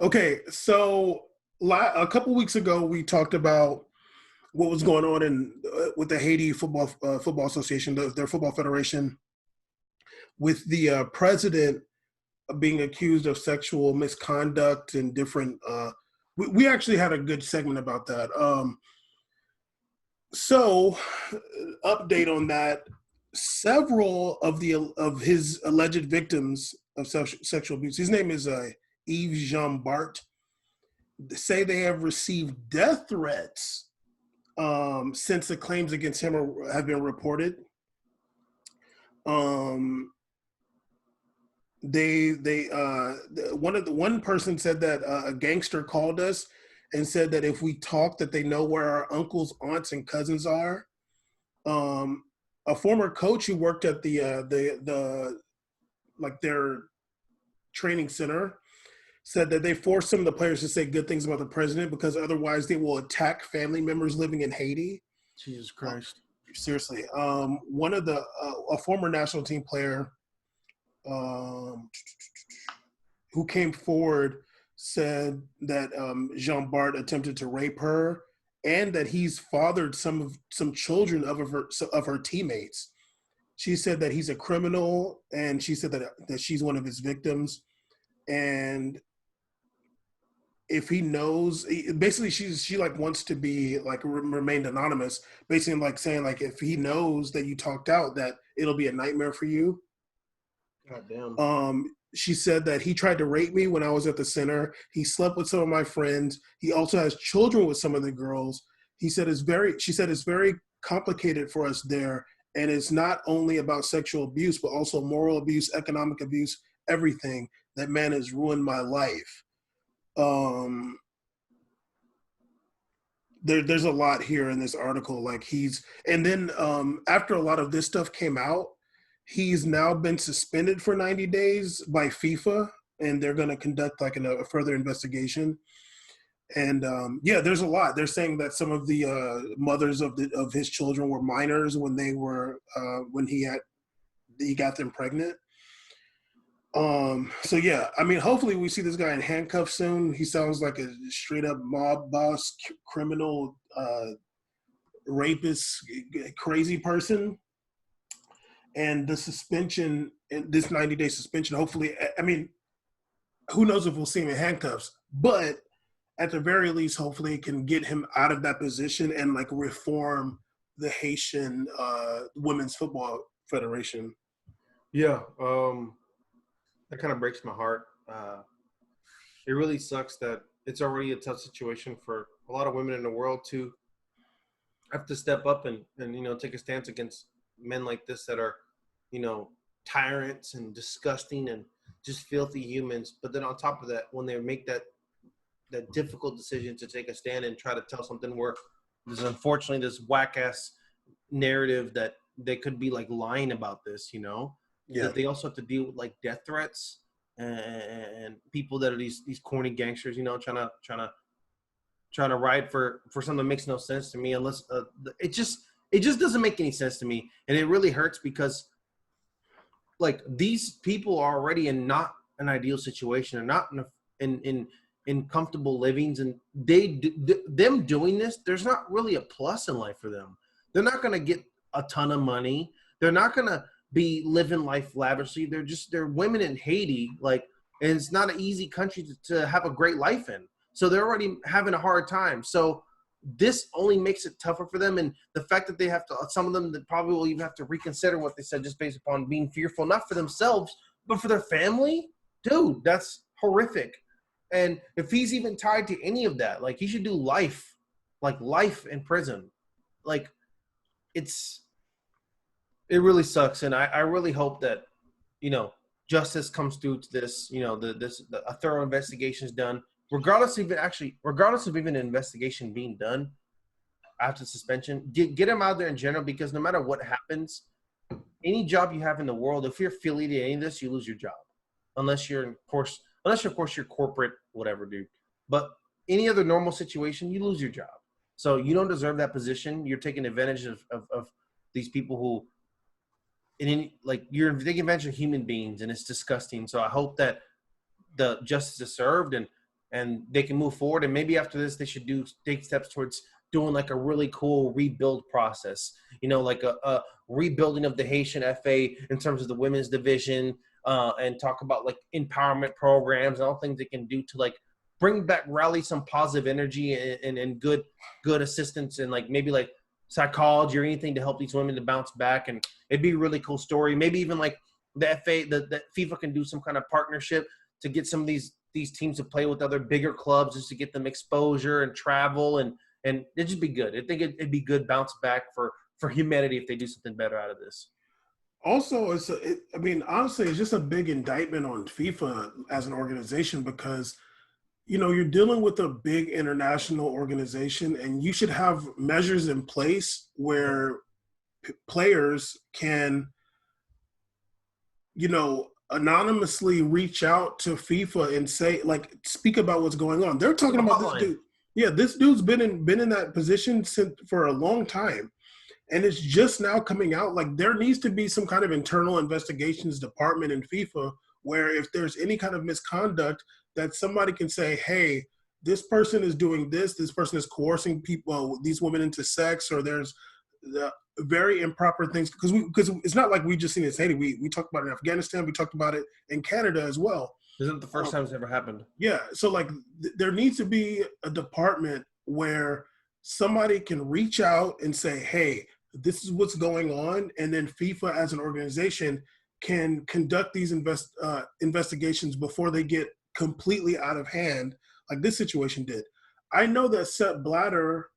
Okay, so a couple weeks ago, we talked about what was going on with the Haiti Football Association, their football federation, with the president being accused of sexual misconduct and different. We actually had a good segment about that. So, update on that. Several of his alleged victims of sexual abuse, his name is Yves Jean Bart, say they have received death threats since the claims against him have been reported. One person said that a gangster called us and said that if we talk, that they know where our uncles, aunts, and cousins are. A former coach who worked at the their training center said that they forced some of the players to say good things about the president because otherwise they will attack family members living in Haiti. Jesus Christ! Seriously, one of a former national team player who came forward said that Jean Bart attempted to rape her and that he's fathered some children of her teammates. She said that he's a criminal, and she said that she's one of his victims. And if he knows, basically she like wants to be like remained anonymous, basically like saying like if he knows that you talked out, that it'll be a nightmare for you. God damn. She said that he tried to rape me when I was at the center. He slept with some of my friends. He also has children with some of the girls. She said it's very complicated for us there. And it's not only about sexual abuse, but also moral abuse, economic abuse, everything. That man has ruined my life. There's a lot here in this article. And then after a lot of this stuff came out, he's now been suspended for 90 days by FIFA, and they're going to conduct like a further investigation. And there's a lot. They're saying that some of the mothers of his children were minors when they were when he got them pregnant. So yeah, I mean, hopefully we see this guy in handcuffs soon. He sounds like a straight up mob boss, criminal, rapist, crazy person. And the suspension, this 90-day suspension, hopefully, I mean, who knows if we'll see him in handcuffs, but at the very least, hopefully it can get him out of that position and like reform the Haitian Women's Football Federation. Yeah, that kind of breaks my heart. It really sucks that it's already a tough situation for a lot of women in the world to have to step up and take a stance against men like this that are, tyrants and disgusting and just filthy humans. But then on top of that, when they make that difficult decision to take a stand and try to tell something where there's unfortunately this whack ass narrative that they could be like lying about this, that they also have to deal with like death threats and people that are these corny gangsters, trying to ride for something that makes no sense to me unless it just doesn't make any sense to me. And it really hurts because like these people are already in not an ideal situation. They're not in comfortable livings, and them doing this, there's not really a plus in life for them. They're not going to get a ton of money. They're not going to be living life lavishly. They're women in Haiti, like, and it's not an easy country to have a great life in. So they're already having a hard time. So this only makes it tougher for them. And the fact that they have to, some of them that probably will even have to reconsider what they said just based upon being fearful, not for themselves, but for their family. Dude, that's horrific. And if he's even tied to any of that, like he should do life in prison. Like it really sucks. And I really hope that, justice comes through to this, a thorough investigation is done. Regardless of even an investigation being done after suspension, get him out there in general, because no matter what happens, any job you have in the world, if you're affiliated to any of this, you lose your job. Unless of course you're corporate, whatever, dude. But any other normal situation, you lose your job. So you don't deserve that position. You're taking advantage of these people who, you're taking advantage of human beings, and it's disgusting. So I hope that the justice is served and they can move forward. And maybe after this, they should take steps towards doing like a really cool rebuild process, like a rebuilding of the Haitian FA in terms of the women's division, and talk about like empowerment programs and all things they can do to like rally some positive energy and good assistance, and like maybe like psychology or anything to help these women to bounce back. And it'd be a really cool story. Maybe even like the FA, the FIFA can do some kind of partnership to get some of these teams to play with other bigger clubs just to get them exposure and travel, and it'd just be good. I think it'd be good bounce back for humanity if they do something better out of this. Also, honestly, it's just a big indictment on FIFA as an organization, because, you're dealing with a big international organization, and you should have measures in place where players can, anonymously reach out to FIFA and say, like, speak about what's going on. They're talking about this dude. Yeah, this dude's been in that position for a long time. And it's just now coming out. Like, there needs to be some kind of internal investigations department in FIFA where if there's any kind of misconduct, that somebody can say, hey, this person is doing this person is coercing people, these women, into sex, or there's very improper things. Because it's not like we just seen it in Haiti. We talked about it in Afghanistan. We talked about it in Canada as well. Isn't it the first time it's ever happened? Yeah. So, like, there needs to be a department where somebody can reach out and say, hey, this is what's going on. And then FIFA as an organization can conduct these investigations before they get completely out of hand, like this situation did. I know that Sepp Blatter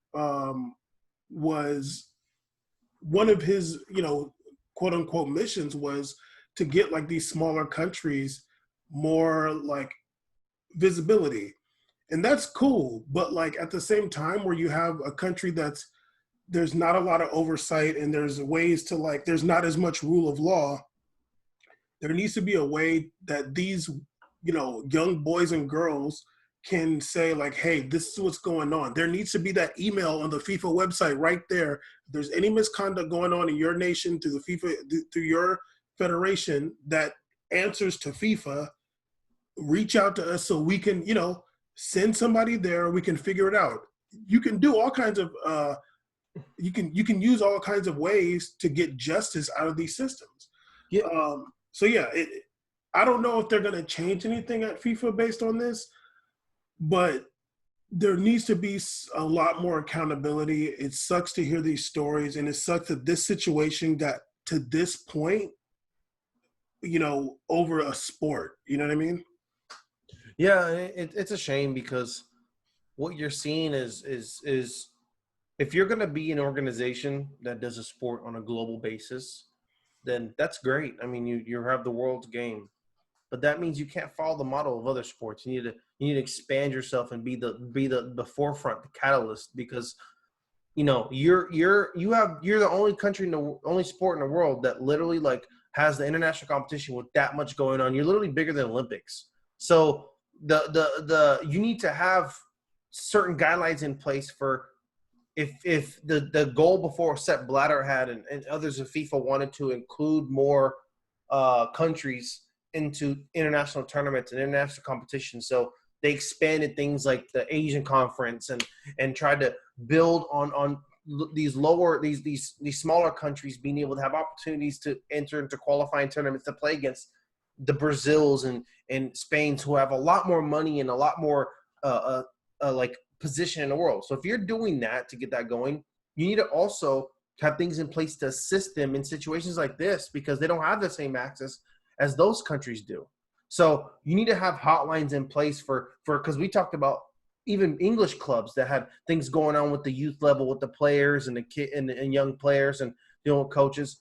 was one of his, quote unquote missions was to get like these smaller countries more like visibility. And that's cool. But like at the same time, where you have a country there's not a lot of oversight, and there's ways to like, there's not as much rule of law. There needs to be a way that these, young boys and girls can say like, hey, this is what's going on. There needs to be that email on the FIFA website right there. If there's any misconduct going on in your nation through the FIFA, through your federation that answers to FIFA, reach out to us so we can, send somebody there. We can figure it out. You can do all kinds of You can use all kinds of ways to get justice out of these systems. Yeah. So yeah, I don't know if they're going to change anything at FIFA based on this, but there needs to be a lot more accountability. It sucks to hear these stories, and it sucks that this situation got to this point, over a sport. You know what I mean? Yeah, it's a shame because what you're seeing is if you're going to be an organization that does a sport on a global basis, then that's great. I mean, you have the world's game, but that means you can't follow the model of other sports. You need to expand yourself and be the forefront, the catalyst, because you're the only country only sport in the world that literally like has the international competition with that much going on. You're literally bigger than Olympics. So the you need to have certain guidelines in place for if the goal before Sepp Blatter had and others of FIFA wanted to include more countries into international tournaments and international competitions. So they expanded things like the Asian Conference and tried to build on these smaller countries being able to have opportunities to enter into qualifying tournaments to play against the Brazils and Spain's, who have a lot more money and a lot more like position in the world. So if you're doing that to get that going, you need to also have things in place to assist them in situations like this, because they don't have the same access as those countries do. So you need to have hotlines in place for because we talked about even English clubs that had things going on with the youth level, with the players and the kid and young players and coaches.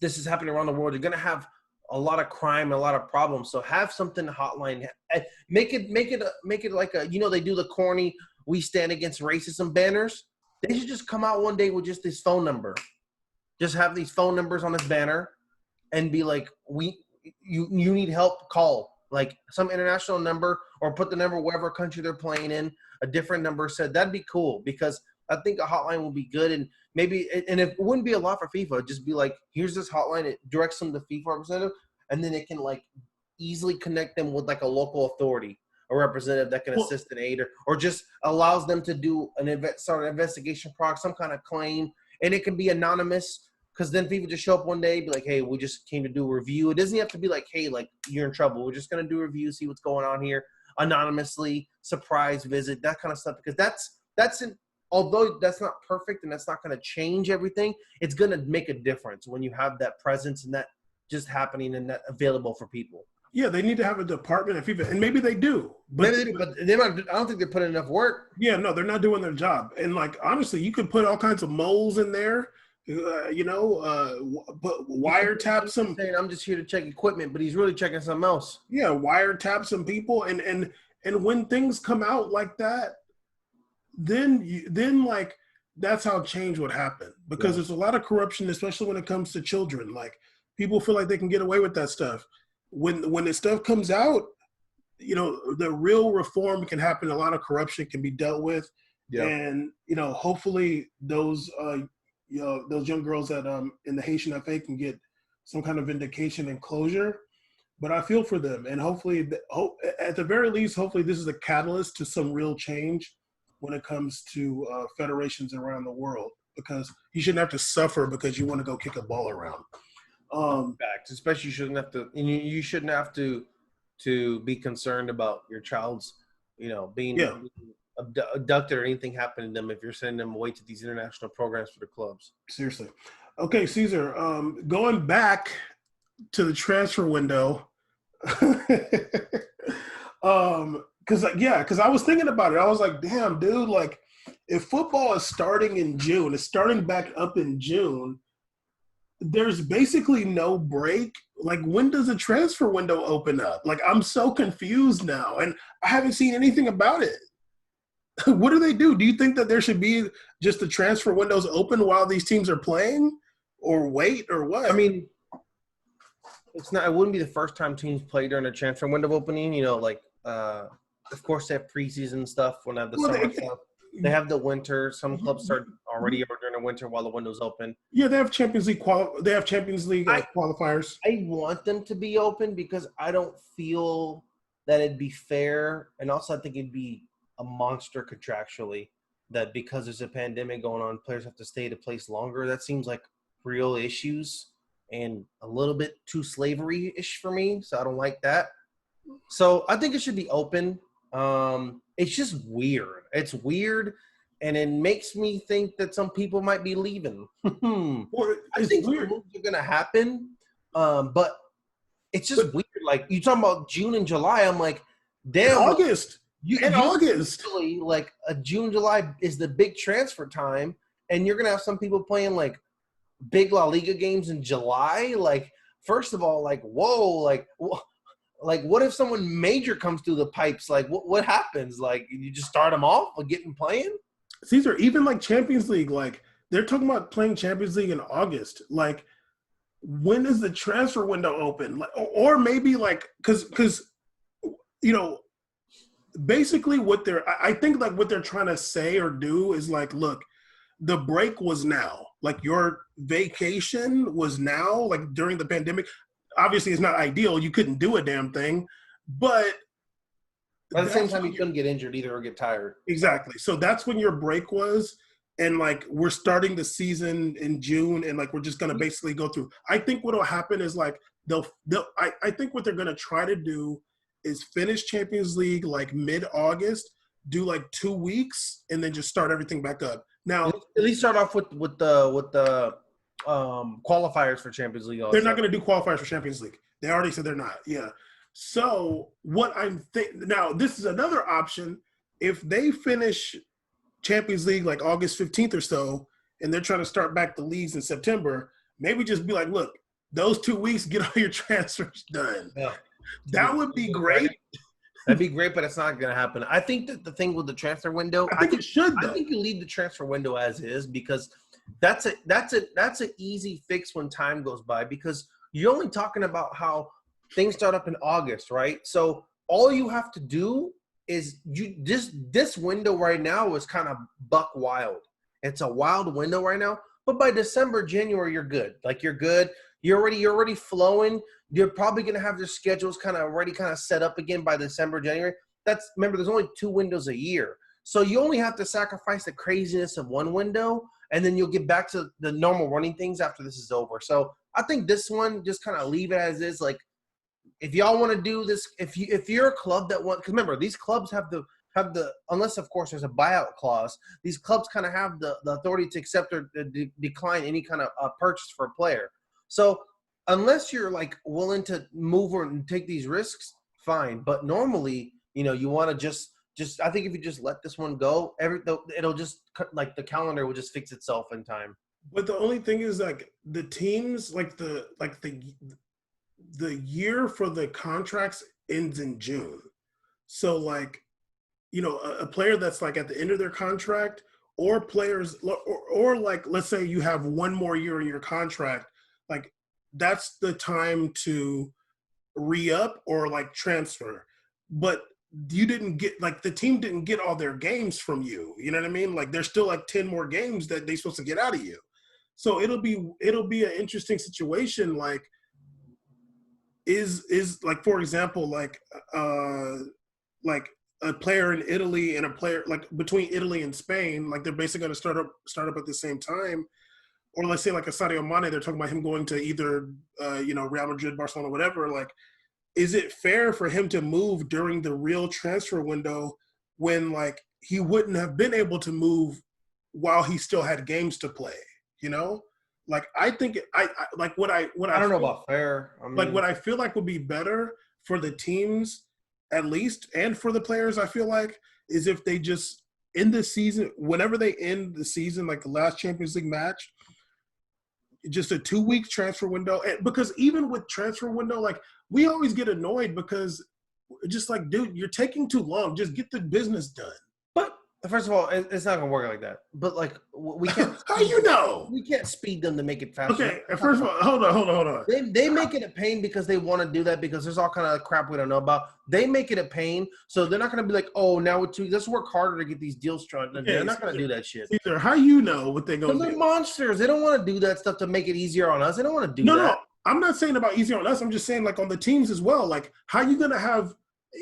This is happening around the world. You're going to have a lot of crime, a lot of problems. So have something hotline. Make it like they do the corny "We Stand Against Racism" banners. They should just come out one day with just this phone number. Just have these phone numbers on this banner and be like, you need help, call like some international number, or put the number wherever country they're playing in, a different number said. That'd be cool, because I think a hotline will be good. And maybe, and it wouldn't be a lot for FIFA, just be like, here's this hotline, it directs them to FIFA representative, and then it can like easily connect them with like a local authority, a representative that can assist and aid, or just allows them to do start an investigation process, some kind of claim, and it can be anonymous. Because then people just show up one day, be like, hey, we just came to do a review. It doesn't have to be like, hey, like, you're in trouble. We're just going to do a review, see what's going on here, anonymously, surprise visit, that kind of stuff. Because although that's not perfect and that's not going to change everything, it's going to make a difference when you have that presence and that just happening and that available for people. Yeah, they need to have a department of FIFA, and maybe they do. But I don't think they're putting enough work. Yeah, no, they're not doing their job. And like, honestly, you could put all kinds of moles in there. But wiretap some. Saying I'm just here to check equipment, but he's really checking something else. Yeah, wiretap some people, and when things come out like that, then like that's how change would happen, because there's a lot of corruption, especially when it comes to children. Like, people feel like they can get away with that stuff. When this stuff comes out, the real reform can happen. A lot of corruption can be dealt with, and hopefully those young girls that in the Haitian FA can get some kind of vindication and closure. But I feel for them, and hopefully, at the very least, hopefully this is a catalyst to some real change when it comes to federations around the world, because you shouldn't have to suffer because you want to go kick a ball around. Fact, especially you shouldn't have to be concerned about your child's being abducted or anything happening to them if you're sending them away to these international programs for the clubs. Seriously. Okay, Caesar, going back to the transfer window, because I was thinking about it. I was like, damn, dude, like, if football is starting in June, it's starting back up in June, there's basically no break. Like, when does the transfer window open up? Like, I'm so confused now, and I haven't seen anything about it. What do they do? Do you think that there should be just the transfer windows open while these teams are playing, or wait, or what? I mean, it wouldn't be the first time teams play during a transfer window opening. Of course they have preseason stuff when they have the summer stuff. They have the winter. Some clubs start already during the winter while the window's open. Yeah, they have Champions League qualifiers. I want them to be open because I don't feel that it'd be fair, and also I think it'd be a monster contractually that because there's a pandemic going on, players have to stay at a place longer. That seems like real issues and a little bit too slavery-ish for me, so I don't like that. So I think it should be open. It's just weird. It's weird, and it makes me think that some people might be leaving. I think weird. moves are going to happen, but it's just weird. Like, you talking about June and July, I'm like, damn. August. August. Like, June, July is the big transfer time, and you're going to have some people playing, like, big La Liga games in July. Like, first of all, like, whoa, like, what if someone major comes through the pipes? Like, what happens? Like, you just start them off and get them playing? Caesar, even like Champions League, like they're talking about playing Champions League in August. Like, when is the transfer window open? Like, or maybe like because basically I think like what they're trying to say or do is like, look, the break was now. Like, your vacation was now. Like, during the pandemic. Obviously, it's not ideal. You couldn't do a damn thing, but at the same time, you couldn't get injured either or get tired. Exactly. So that's when your break was, and like we're starting the season in June, and like we're just gonna basically go through. I think what'll happen is like I think what they're gonna try to do is finish Champions League like mid-August, do like 2 weeks, and then just start everything back up. Now, at least start off with the qualifiers for Champions League. They're not going to do qualifiers for Champions League. They already said they're not. Yeah. So what I'm thinking now, this is another option. If they finish Champions League like August 15th or so, and they're trying to start back the leagues in September, maybe just be like, look, those 2 weeks, get all your transfers done. Yeah. That would be great. That'd be great, but it's not going to happen. I think that the thing with the transfer window, I think it should. Though. I think you leave the transfer window as is, because that's an easy fix when time goes by, because you're only talking about how things start up in August, right? So all you have to do is this window right now is kind of buck wild. It's a wild window right now, but by December, January, you're good. Like, you're good. You're already flowing. You're probably going to have their schedules kind of set up again by December, January. Remember, there's only 2 windows a year. So you only have to sacrifice the craziness of one window, and then you'll get back to the normal running things after this is over. So I think this one, just kind of leave it as is. Like, if y'all want to do this, if you're a club that because remember, these clubs have the unless of course there's a buyout clause, these clubs kind of have the authority to accept or decline any kind of purchase for a player. So unless you're like willing to move and take these risks, fine. But normally, you want to just I think if you just let this one go, it'll just like the calendar will just fix itself in time. But the only thing is, like, the teams, like the year for the contracts ends in June. So like, a player that's like at the end of their contract, or players, or like, let's say you have one more year in your contract, like that's the time to re-up or like transfer. But you didn't get, like, the team didn't get all their games from you. You know what I mean? Like, there's still like 10 more games that they're supposed to get out of you. So it'll be an interesting situation. Like, is like, for example, like a player in Italy and a player like between Italy and Spain, like they're basically going to start up at the same time. Or let's say like a Sadio Mane, they're talking about him going to either Real Madrid, Barcelona, whatever. Like, is it fair for him to move during the real transfer window when like he wouldn't have been able to move while he still had games to play? Like, I think I don't know about fair. I mean, like, what I feel like would be better for the teams, at least, and for the players, I feel like, is if they just end the season, whenever they end the season, like the last Champions League match, just a 2 week transfer window. Because even with transfer window, like, we always get annoyed because just like, dude, you're taking too long. Just get the business done. But first of all, it's not gonna work like that. But like, we can't. How you know? We can't speed them to make it faster. Okay, first of all, hold on. They make it a pain because they want to do that, because there's all kind of crap we don't know about. They make it a pain, so they're not gonna be like, oh, now let's work harder to get these deals started. Okay, they're not gonna do that shit. Either how you know what they're gonna do? They're monsters. They don't want to do that stuff to make it easier on us. They don't want to do that. No, I'm not saying about easier on us. I'm just saying, like, on the teams as well. Like, how you gonna have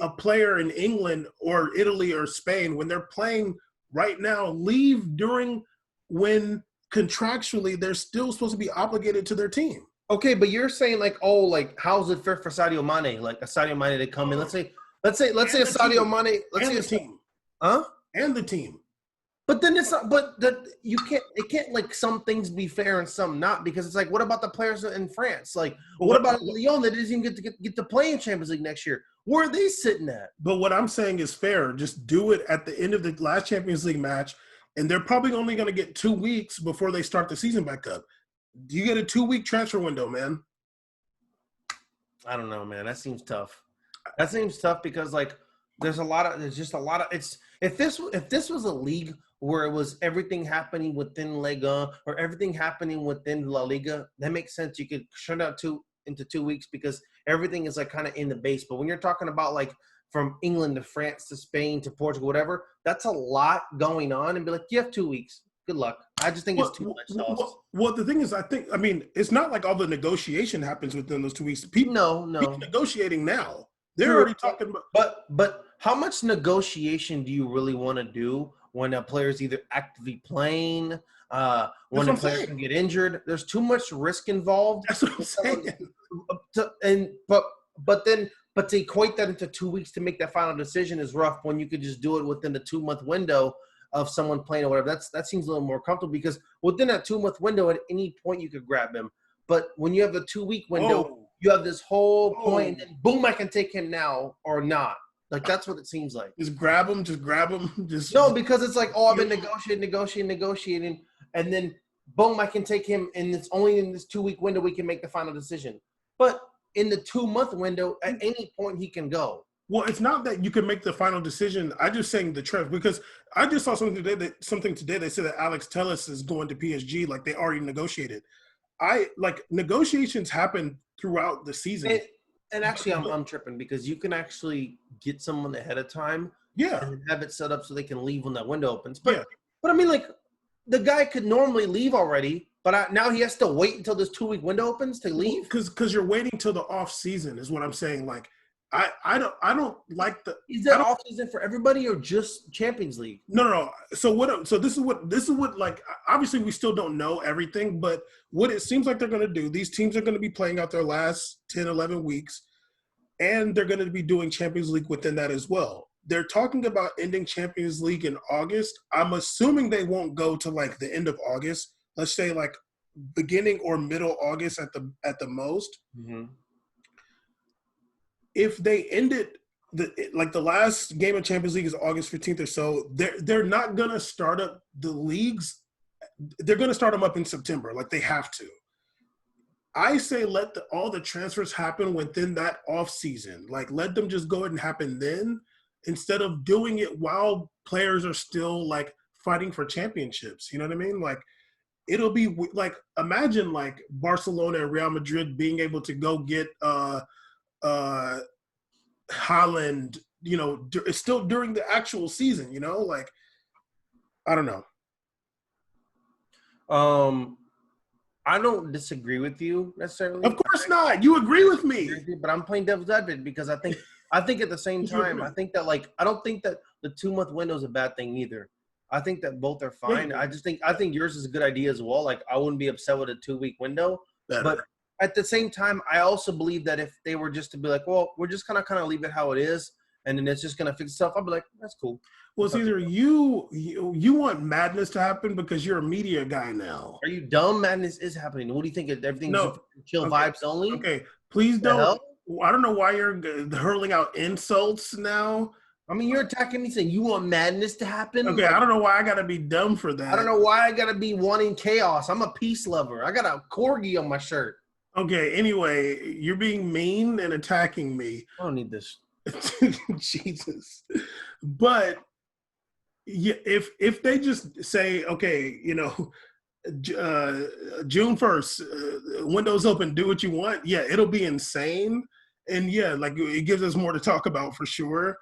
a player in England or Italy or Spain when they're playing right now leave during when contractually they're still supposed to be obligated to their team. Okay, but you're saying like, oh, like how's it fair for Sadio Mane? Like a Sadio Mane to come in. Let's say a Sadio Mane. Let's say the team. Huh? And the team. But then it's not. But you can't. It can't like some things be fair and some not because it's like, what about the players in France? Like, what about Lyon that doesn't even get to play in Champions League next year? Where are they sitting at? But what I'm saying is fair. Just do it at the end of the last Champions League match, and they're probably only going to get 2 weeks before they start the season back up. You get a 2-week transfer window, man. I don't know, man. That seems tough. That seems tough because like there's just a lot of it's if this was a league where it was everything happening within Liga or everything happening within La Liga, that makes sense. You could shut out into 2 weeks because everything is like kind of in the base. But when you're talking about like from England to France to Spain to Portugal, whatever, that's a lot going on and be like, you have 2 weeks. Good luck. I just think it's too much. Well, the thing is, I mean, it's not like all the negotiation happens within those 2 weeks. People negotiating now. They're already talking about. But how much negotiation do you really want to do when a player's either actively playing, when a player can get injured? There's too much risk involved. That's what I'm saying. But to equate that into 2 weeks to make that final decision is rough when you could just do it within the 2-month window of someone playing or whatever. That seems a little more comfortable because within that 2-month window, at any point you could grab him. But when you have a 2-week window, you have this whole point, and then boom, I can take him now or not. Like that's what it seems like. Just grab him. No, because it's like, I've been negotiating, and then boom, I can take him, and it's only in this 2-week window we can make the final decision. But in the 2-month window, at any point he can go. Well, it's not that you can make the final decision. I'm just saying the trend because I just saw something today. They said that Alex Telles is going to PSG. Like they already negotiated. Negotiations happen throughout the season. And actually, I'm tripping because you can actually get someone ahead of time. Yeah. And have it set up so they can leave when that window opens. But I mean, like the guy could normally leave already, but now he has to wait until this 2-week window opens to leave. Because you're waiting till the off season is what I'm saying. Like. I don't like the. Is that off season for everybody or just Champions League? No. So this is what like obviously we still don't know everything, but what it seems like they're going to do. These teams are going to be playing out their last 10, 11 weeks, and they're going to be doing Champions League within that as well. They're talking about ending Champions League in August. I'm assuming they won't go to like the end of August. Let's say like beginning or middle August at the most. Mm-hmm. If they ended the last game of Champions League is August 15th or so, they're not gonna start up the leagues. They're gonna start them up in September, like they have to. I say let all the transfers happen within that off season. Like let them just go ahead and happen then, instead of doing it while players are still like fighting for championships. You know what I mean? Like it'll be like imagine like Barcelona and Real Madrid being able to go get Holland, it's still during the actual season, like I don't know. I don't disagree with you necessarily. Of course not. You agree with me. But I'm playing devil's advocate because I think at the same time, I think that I don't think that the 2-month window is a bad thing either. I think that both are fine. I think yours is a good idea as well. Like I wouldn't be upset with a 2-week window, but at the same time, I also believe that if they were just to be like, well, we're just kind of leave it how it is, and then it's just gonna fix itself, I'd be like, that's cool. Well, it's either you want madness to happen because you're a media guy now. Are you dumb? Madness is happening. What do you think? Everything's chill vibes only? Okay, please don't. I don't know why you're hurling out insults now. I mean, you're attacking me saying you want madness to happen? Okay, I don't know why I gotta be dumb for that. I don't know why I gotta be wanting chaos. I'm a peace lover. I got a corgi on my shirt. Okay, anyway, you're being mean and attacking me. I don't need this. Jesus. But yeah, if they just say, okay, June 1st, windows open, do what you want, yeah, it'll be insane. And yeah, like it gives us more to talk about for sure.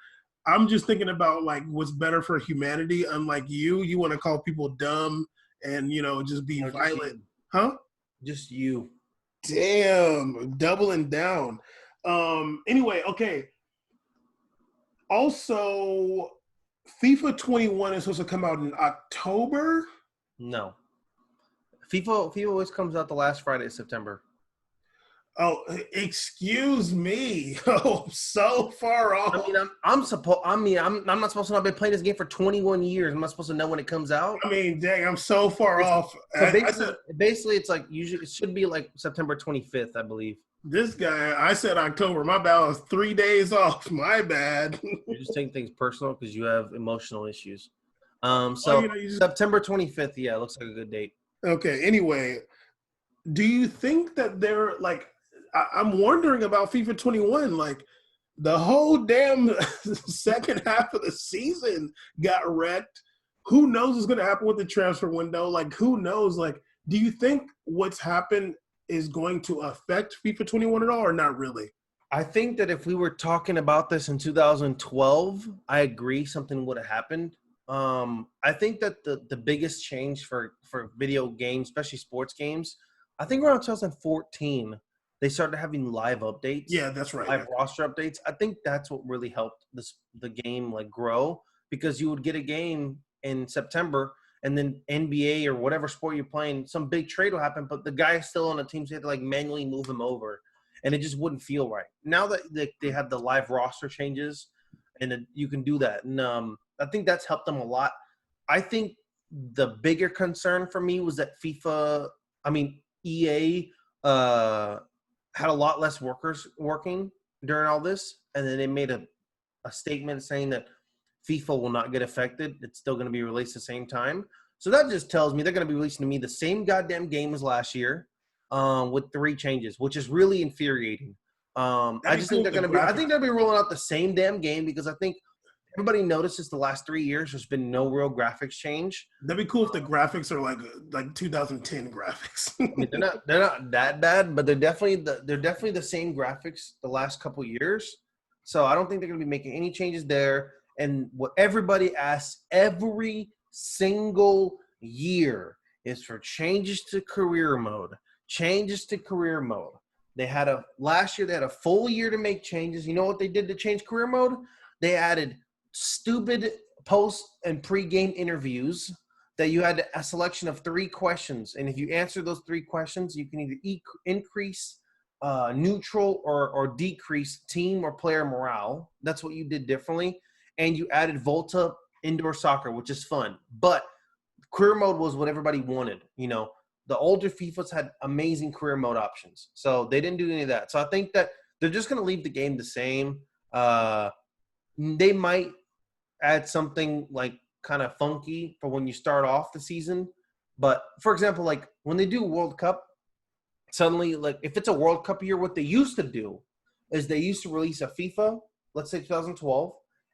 I'm just thinking about like what's better for humanity. Unlike you want to call people dumb and, just be violent. Huh? Just you. Damn, doubling down. Anyway, okay. Also, FIFA 21 is supposed to come out in October. No. FIFA always comes out the last Friday of September. Oh, excuse me. Oh, so far off. I mean, I'm not supposed to have been playing this game for 21 years. I'm not supposed to know when it comes out. I mean, dang, I'm so far off. So basically, it's like usually it should be like September 25th, I believe. This guy, I said October. My bad. I was 3 days off. My bad. You're just taking things personal because you have emotional issues. September 25th, yeah, looks like a good date. Okay. Anyway, do you think that they're like? I'm wondering about FIFA 21. Like, the whole damn second half of the season got wrecked. Who knows what's going to happen with the transfer window? Like, who knows? Like, do you think what's happened is going to affect FIFA 21 at all, or not really? I think that if we were talking about this in 2012, I agree something would have happened. I think that the biggest change for video games, especially sports games, I think around 2014, they started having live updates. Yeah, that's right. Live roster updates. I think that's what really helped the game like grow, because you would get a game in September and then NBA or whatever sport you're playing, some big trade will happen, but the guy is still on the team, so you have to like manually move him over, and it just wouldn't feel right. Now that they have the live roster changes, and you can do that, and I think that's helped them a lot. I think the bigger concern for me was that EA had a lot less workers working during all this, and then they made a statement saying that FIFA will not get affected. It's still going to be released at the same time. So that just tells me they're going to be releasing to me the same goddamn game as last year, with 3 changes, which is really infuriating. I think they'll be rolling out the same damn game, because I think everybody notices the last 3 years there's been no real graphics change. That'd be cool if the graphics are like 2010 graphics. I mean, they're not that bad, but they're definitely the same graphics the last couple years. So I don't think they're going to be making any changes there. And what everybody asks every single year is for changes to career mode. Changes to career mode. Last year they had a full year to make changes. You know what they did to change career mode? They added stupid post and pre-game interviews that you had a selection of 3 questions, and if you answer those 3 questions, you can either increase, neutral, or decrease team or player morale. That's what you did differently. And you added Volta indoor soccer, which is fun, but career mode was what everybody wanted. You know, the older FIFAs had amazing career mode options, so they didn't do any of that. So I think that they're just going to leave the game the same. They might add something like kind of funky for when you start off the season. But for example, like when they do World Cup, suddenly, like if it's a World Cup year, what they used to do is they used to release a FIFA, let's say 2012,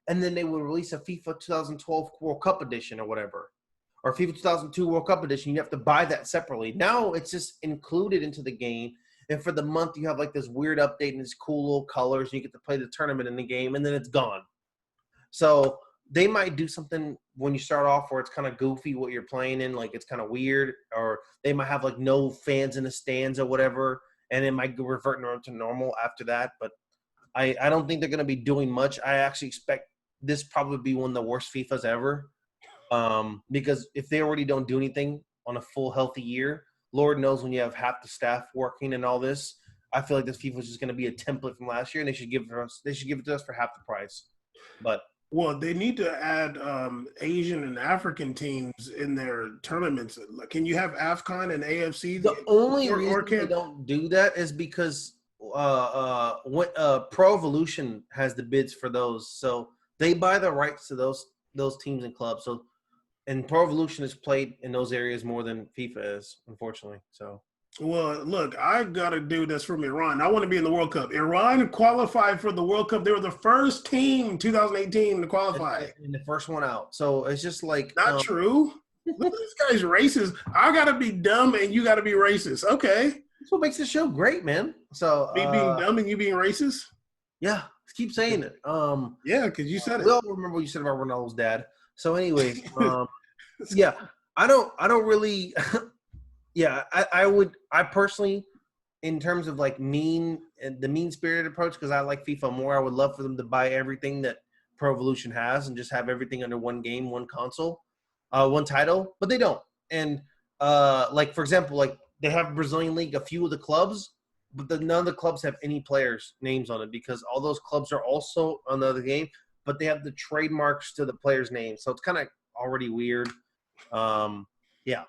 and then they would release a FIFA 2012 World Cup edition or whatever, or FIFA 2002 World Cup edition. You have to buy that separately. Now it's just included into the game. And for the month, you have like this weird update and these cool little colors, and you get to play the tournament in the game, and then it's gone. So they might do something when you start off where it's kind of goofy what you're playing in, like it's kind of weird, or they might have like no fans in the stands or whatever, and it might revert to normal after that. But I don't think they're going to be doing much. I actually expect this probably be one of the worst FIFAs ever, because if they already don't do anything on a full healthy year, Lord knows when you have half the staff working and all this, I feel like this FIFA is just going to be a template from last year, and they should give it to us for half the price. But well, they need to add Asian and African teams in their tournaments. Like, can you have AFCON and AFC? The only reason they don't do that is because Pro Evolution has the bids for those, so they buy the rights to those teams and clubs. So, and Pro Evolution is played in those areas more than FIFA is, unfortunately. So. Well, look, I got a dude that's from Iran. I want to be in the World Cup. Iran qualified for the World Cup. They were the first team 2018 to qualify. And the first one out. So it's just like not true. Look, this guy's racist. I got to be dumb and you got to be racist. Okay. That's what makes the show great, man. So me being dumb and you being racist? Yeah. Keep saying it. Yeah, because you said it. We all remember what you said about Ronaldo's dad. So anyways, yeah, I don't really yeah, I personally, in terms of like the mean-spirited approach, because I like FIFA more, I would love for them to buy everything that Pro Evolution has and just have everything under one game, one console, one title, but they don't. And like, for example, like they have Brazilian League, a few of the clubs, but none of the clubs have any players' names on it because all those clubs are also on the other game, but they have the trademarks to the players' names. So it's kind of already weird. Yeah.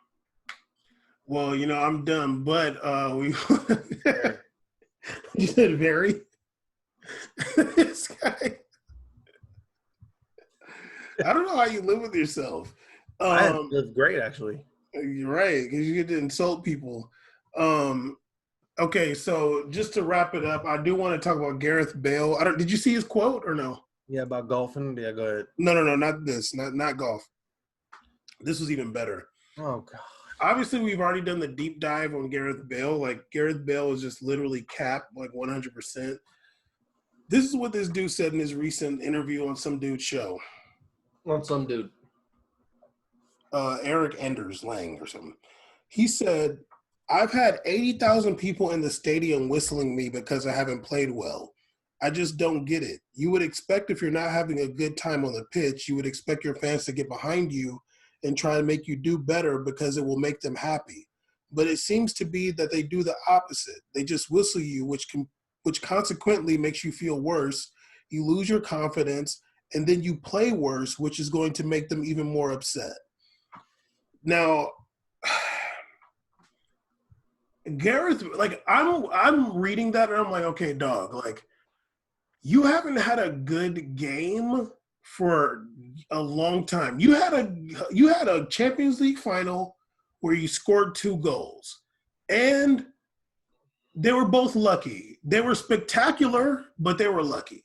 Well, I'm done, but we you said very. This guy. I don't know how you live with yourself. I live great, actually. You're right, because you get to insult people. Okay, so just to wrap it up, I do want to talk about Gareth Bale. Did you see his quote or no? Yeah, about golfing? Yeah, go ahead. No, not this. Not golf. This was even better. Oh, God. Obviously, we've already done the deep dive on Gareth Bale. Like, Gareth Bale is just literally capped, like 100%. This is what this dude said in his recent interview on some dude's show. On some dude. Eric Enders Lang or something. He said, I've had 80,000 people in the stadium whistling me because I haven't played well. I just don't get it. You would expect if you're not having a good time on the pitch, you would expect your fans to get behind you and try and make you do better because it will make them happy. But it seems to be that they do the opposite. They just whistle you, which consequently makes you feel worse. You lose your confidence, and then you play worse, which is going to make them even more upset. Now, Gareth, like I'm reading that and I'm like, okay, dog, like you haven't had a good game for a long time. You had a Champions League final where you scored 2 goals, and they were both lucky. They were spectacular, but they were lucky.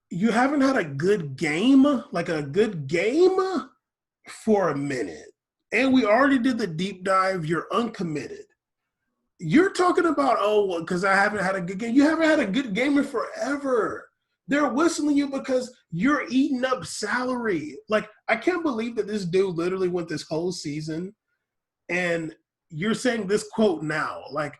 You haven't had a good game, for a minute. And we already did the deep dive. You're uncommitted. You're talking about, because I haven't had a good game. You haven't had a good game in forever. They're whistling you because you're eating up salary. Like, I can't believe that this dude literally went this whole season and you're saying this quote now. Like,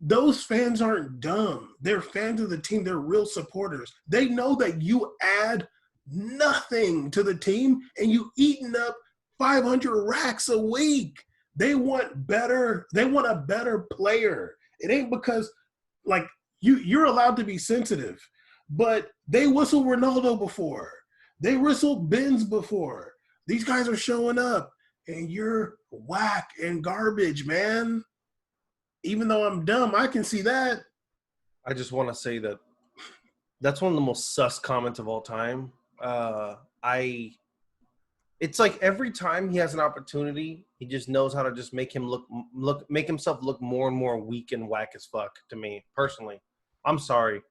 those fans aren't dumb. They're fans of the team. They're real supporters. They know that you add nothing to the team and you eating up 500 racks a week. They want better. They want a better player. It ain't because, like, you're allowed to be sensitive, but they whistled Ronaldo before. They whistled Benz before. These guys are showing up, and you're whack and garbage, man. Even though I'm dumb, I can see that. I just want to say that that's one of the most sus comments of all time. It's like every time he has an opportunity, he just knows how to just make himself look more and more weak and whack as fuck to me personally. I'm sorry.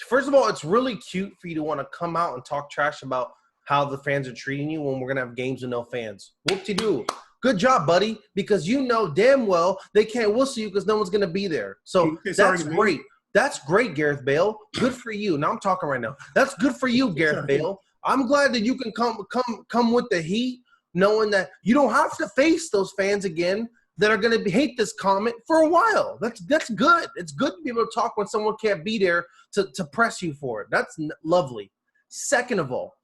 First of all, it's really cute for you to want to come out and talk trash about how the fans are treating you when we're going to have games with no fans. Whoop-de-doo. Good job, buddy, because you know damn well they can't whistle you because no one's going to be there. So that's great. That's great, Gareth Bale. Good for you. Now I'm talking right now. That's good for you, Gareth Bale. I'm glad that you can come with the heat, knowing that you don't have to face those fans again that are going to hate this comment for a while. That's good. It's good to be able to talk when someone can't be there to press you for it. That's lovely. Second of all,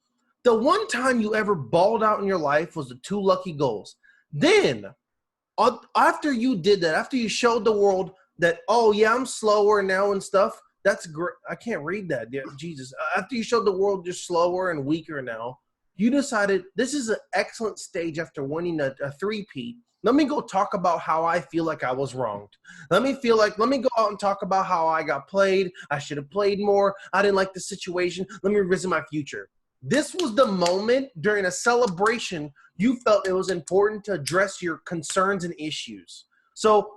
the one time you ever balled out in your life was the 2 lucky goals. Then, after you did that, after you showed the world that, oh, yeah, I'm slower now and stuff, that's great. I can't read that. Jesus. After you showed the world you're slower and weaker now, you decided this is an excellent stage after winning a 3-peat. Let me go talk about how I feel like I was wronged. Let me go out and talk about how I got played. I should have played more. I didn't like the situation. Let me revisit my future. This was the moment during a celebration you felt it was important to address your concerns and issues. So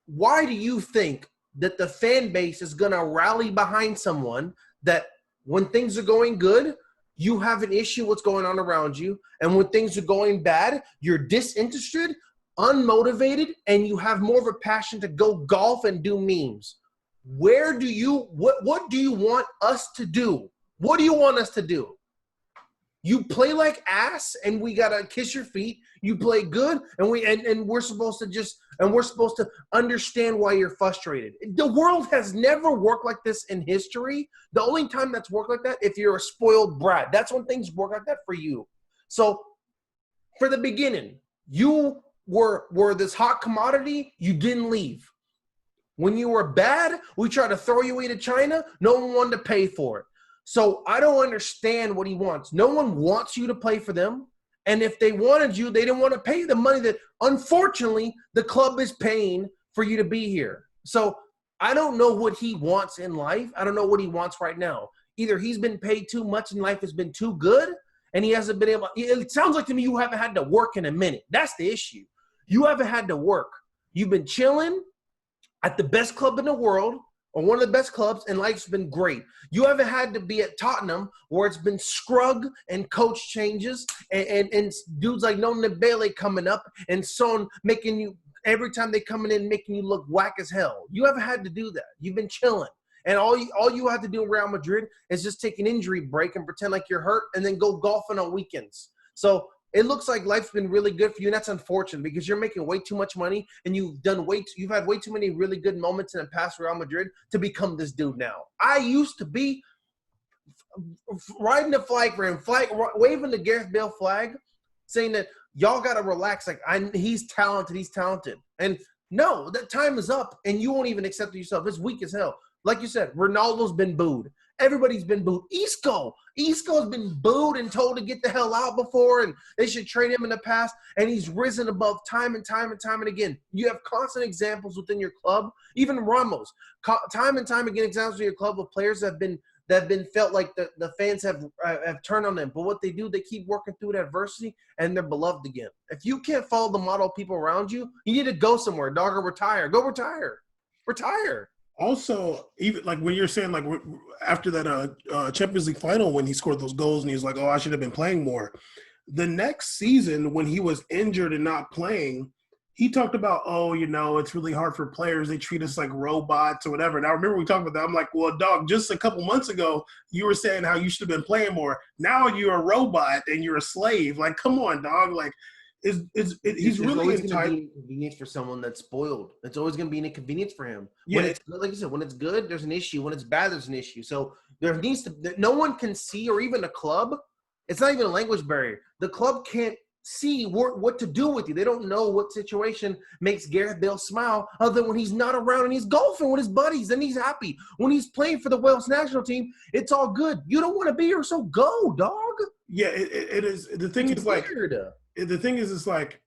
why do you think that the fan base is going to rally behind someone that when things are going good, you have an issue what's going on around you, and when things are going bad, you're disinterested, unmotivated, and you have more of a passion to go golf and do memes? What do you want us to do? What do you want us to do? You play like ass and we got to kiss your feet. You play good, and we're supposed to understand why you're frustrated. The world has never worked like this in history. The only time that's worked like that, if you're a spoiled brat, that's when things work like that for you. So, for the beginning, you were this hot commodity. You didn't leave. When you were bad, we tried to throw you away to China. No one wanted to pay for it. So I don't understand what he wants. No one wants you to play for them. And if they wanted you, they didn't want to pay you the money that, unfortunately, the club is paying for you to be here. So I don't know what he wants in life. I don't know what he wants right now. Either he's been paid too much and life has been too good, and he hasn't been able – it sounds like to me you haven't had to work in a minute. That's the issue. You haven't had to work. You've been chilling at the best club in the world, or one of the best clubs, and life's been great. You haven't had to be at Tottenham where it's been scrug and coach changes and dudes like Nolan Bale coming up and Son making you – every time they coming in making you look whack as hell. You haven't had to do that. You've been chilling. And all you have to do in Real Madrid is just take an injury break and pretend like you're hurt and then go golfing on weekends. So it looks like life's been really good for you, and that's unfortunate because you're making way too much money and you've had way too many really good moments in the past Real Madrid to become this dude now. I used to be riding the flag for him, waving the Gareth Bale flag, saying that y'all got to relax. Like, he's talented. And no, that time is up, and you won't even accept it yourself. It's weak as hell. Like you said, Ronaldo's been booed. Everybody's been booed. Isco's been booed and told to get the hell out before, and they should trade him in the past, and he's risen above time and time and again. You have constant examples within your club, even Ramos. Time and time again, examples in your club of players that have been felt like the fans have turned on them. But what they do, they keep working through the adversity, and they're beloved again. If you can't follow the model of people around you, you need to go somewhere, dog, or retire. Go retire. Retire. Also, even like when you're saying like after that Champions League final when he scored those goals and he's like, oh, I should have been playing more. The next season when he was injured and not playing, he talked about, oh, it's really hard for players. They treat us like robots or whatever. And I remember we talked about that. I'm like, well, dog, just a couple months ago, you were saying how you should have been playing more. Now you're a robot and you're a slave. Like, come on, dog. Like, he's really always going to be an inconvenience for someone that's spoiled. It's always going to be an inconvenience for him. When it's good, like you said, when it's good, there's an issue. When it's bad, there's an issue. So there needs to – no one can see, or even a club. It's not even a language barrier. The club can't see what to do with you. They don't know what situation makes Gareth Bale smile other than when he's not around and he's golfing with his buddies. Then he's happy. When he's playing for the Wales national team, it's all good. You don't want to be here, so go, dog. Yeah, it is. The thing is like – the thing is, it's like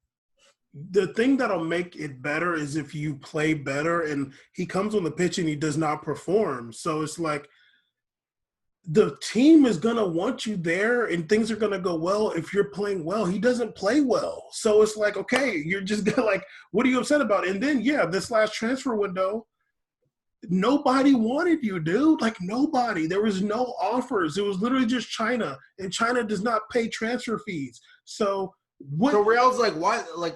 the thing that'll make it better is if you play better, and he comes on the pitch and he does not perform. So it's like the team is going to want you there and things are going to go well if you're playing well. He doesn't play well. So it's like, okay, you're just going to like, what are you upset about? And then, this last transfer window, nobody wanted you, dude. Like, nobody. There was no offers. It was literally just China, and China does not pay transfer fees. So Real's like, why? Like,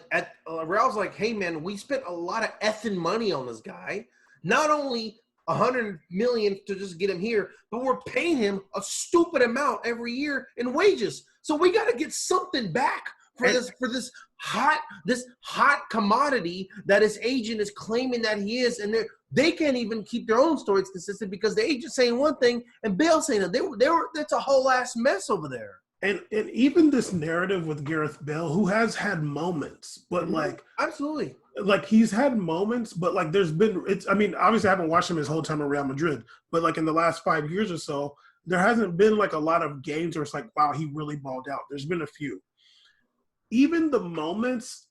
Real's like, hey man, we spent a lot of effing money on this guy. Not only $100 million to just get him here, but we're paying him a stupid amount every year in wages. So we got to get something back for this hot commodity that his agent is claiming that he is, and they can't even keep their own stories consistent because the agent's saying one thing and Bale saying that. That's a whole ass mess over there. And even this narrative with Gareth Bale, who has had moments, but like absolutely, like he's had moments, but like there's been obviously I haven't watched him his whole time at Real Madrid, but like in the last 5 years or so, there hasn't been like a lot of games where it's like, wow, he really balled out. There's been a few. Even the moments,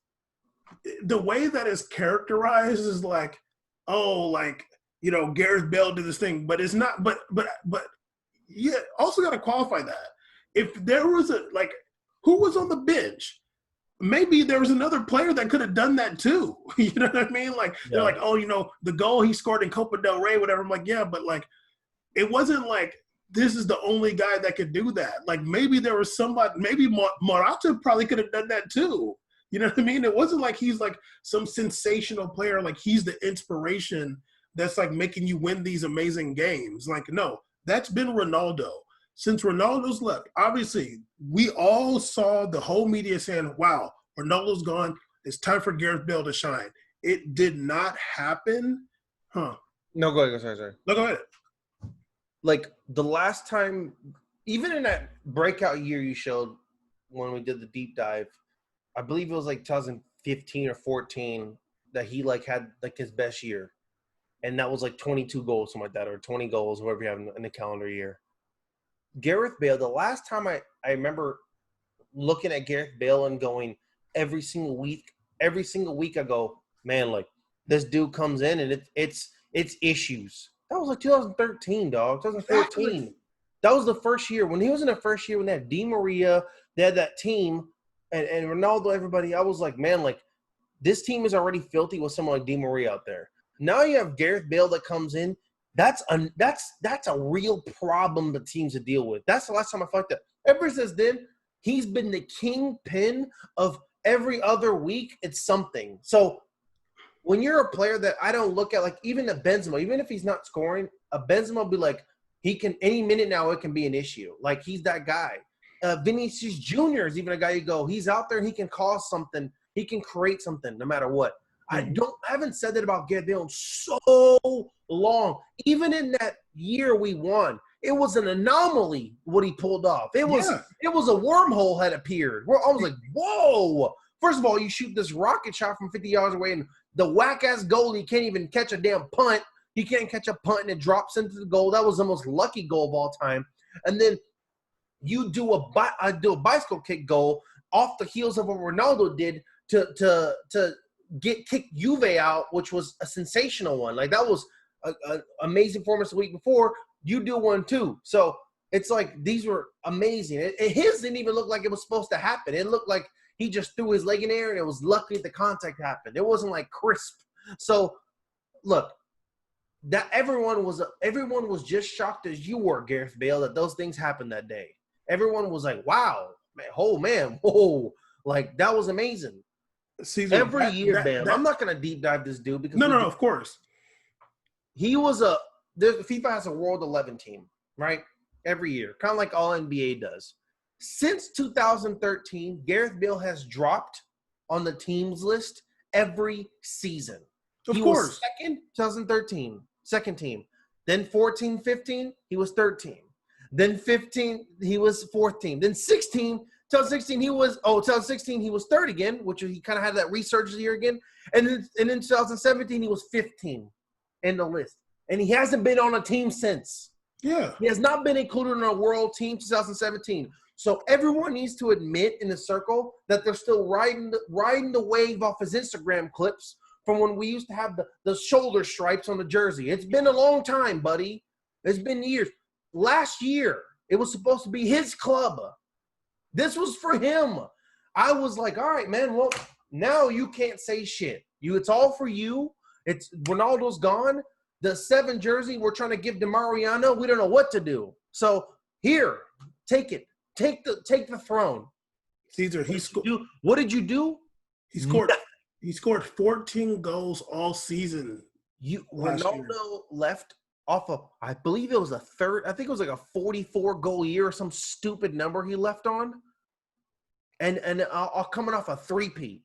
the way that is characterized is like, oh, like, Gareth Bale did this thing, but it's not, but yeah, also got to qualify that. If there was who was on the bench, maybe there was another player that could have done that too. You know what I mean? Like, they're like, oh, the goal he scored in Copa del Rey, whatever. I'm like, yeah, but like, it wasn't like this is the only guy that could do that. Like, maybe there was somebody, maybe Morata probably could have done that too. You know what I mean? It wasn't like he's like some sensational player. Like, he's the inspiration that's like making you win these amazing games. Like, no, that's been Ronaldo. Since Ronaldo's left, obviously, we all saw the whole media saying, wow, Ronaldo's gone. It's time for Gareth Bale to shine. It did not happen. Huh. No, go ahead. Sorry. No, go ahead. Like the last time, even in that breakout year you showed when we did the deep dive, I believe it was like 2015 or 14 that he like had like his best year. And that was like 22 goals, something like that, or 20 goals, whatever you have in the calendar year. Gareth Bale, the last time I remember looking at Gareth Bale and going every single week I go, man, like this dude comes in and it's issues. That was like 2013, dog. 2014. Exactly. That was the first year. When he was in the first year when they had Di Maria, they had that team, and Ronaldo, everybody, I was like, man, like this team is already filthy with someone like Di Maria out there. Now you have Gareth Bale that comes in. That's a real problem the teams to deal with. That's the last time I felt that. Ever since then, he's been the kingpin of every other week. It's something. So when you're a player that I don't look at, like even a Benzema, even if he's not scoring, a Benzema will be like, he can any minute now it can be an issue. Like he's that guy. Vinicius Jr. is even a guy you go, he's out there and he can cause something. He can create something no matter what. I haven't said that about Gareth Bale in so long. Even in that year we won, it was an anomaly what he pulled off. It was a wormhole had appeared. I was like, whoa. First of all, you shoot this rocket shot from 50 yards away, and the whack-ass goalie can't even catch a damn punt. He can't catch a punt, and it drops into the goal. That was the most lucky goal of all time. And then you do a bicycle kick goal off the heels of what Ronaldo did to kick Juve out, which was a sensational one. Like that was an amazing performance the week before. You do one too. So it's like these were amazing. His didn't even look like it was supposed to happen. It looked like he just threw his leg in there and it was lucky the contact happened. It wasn't like crisp. So look, that everyone was just shocked as you were, Gareth Bale, that those things happened that day. Everyone was like, wow, man, whoa, like that was amazing. Caesar, every year, Bale. I'm not going to deep dive this dude because no, of course. He was FIFA has a World 11 team, right? Every year, kind of like all NBA does. Since 2013, Gareth Bale has dropped on the teams list every season. Of course. Was second, 2013, second team. Then 14, 15, he was 13. Then 15, he was fourth team. Then 16, 2016, he was third again, which he kind of had that resurgence year again. And then 2017, he was 15 in the list. And he hasn't been on a team since. Yeah. He has not been included in a world team 2017. So everyone needs to admit in the circle that they're still riding the wave off his Instagram clips from when we used to have the shoulder stripes on the jersey. It's been a long time, buddy. It's been years. Last year, it was supposed to be his club. This was for him. I was like, all right, man, well, now you can't say shit. It's all for you. It's Ronaldo's gone. The 7 jersey we're trying to give to Mariano, we don't know what to do. So here, take it. Take the throne. Caesar, what did you do? He scored 14 goals all season. Ronaldo left off of, I believe it was a third. I think it was like a 44 goal year or some stupid number he left on. And coming off a 3-peat.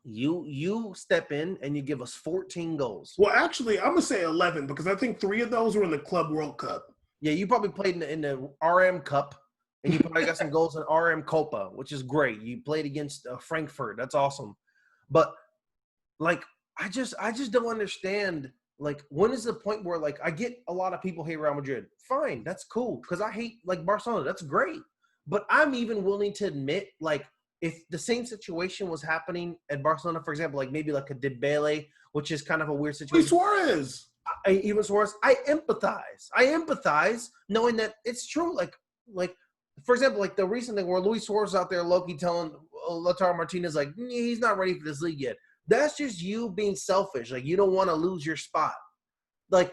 You step in and you give us 14 goals. Well, actually, I'm gonna say 11 because I think 3 of those were in the Club World Cup. Yeah, you probably played in the RM Cup, and you probably got some goals in RM Copa, which is great. You played against Frankfurt. That's awesome. But like, I just don't understand. Like, when is the point where, like, I get a lot of people hate Real Madrid. Fine, that's cool because I hate like Barcelona. That's great. But I'm even willing to admit, like, if the same situation was happening at Barcelona, for example, like maybe like a Bale, which is kind of a weird situation. Suarez. Even Suarez, I empathize knowing that it's true. Like, for example, like the recent thing where Luis Suarez out there, Loki telling Lautaro Martinez, like, he's not ready for this league yet. That's just you being selfish. Like, you don't want to lose your spot. Like,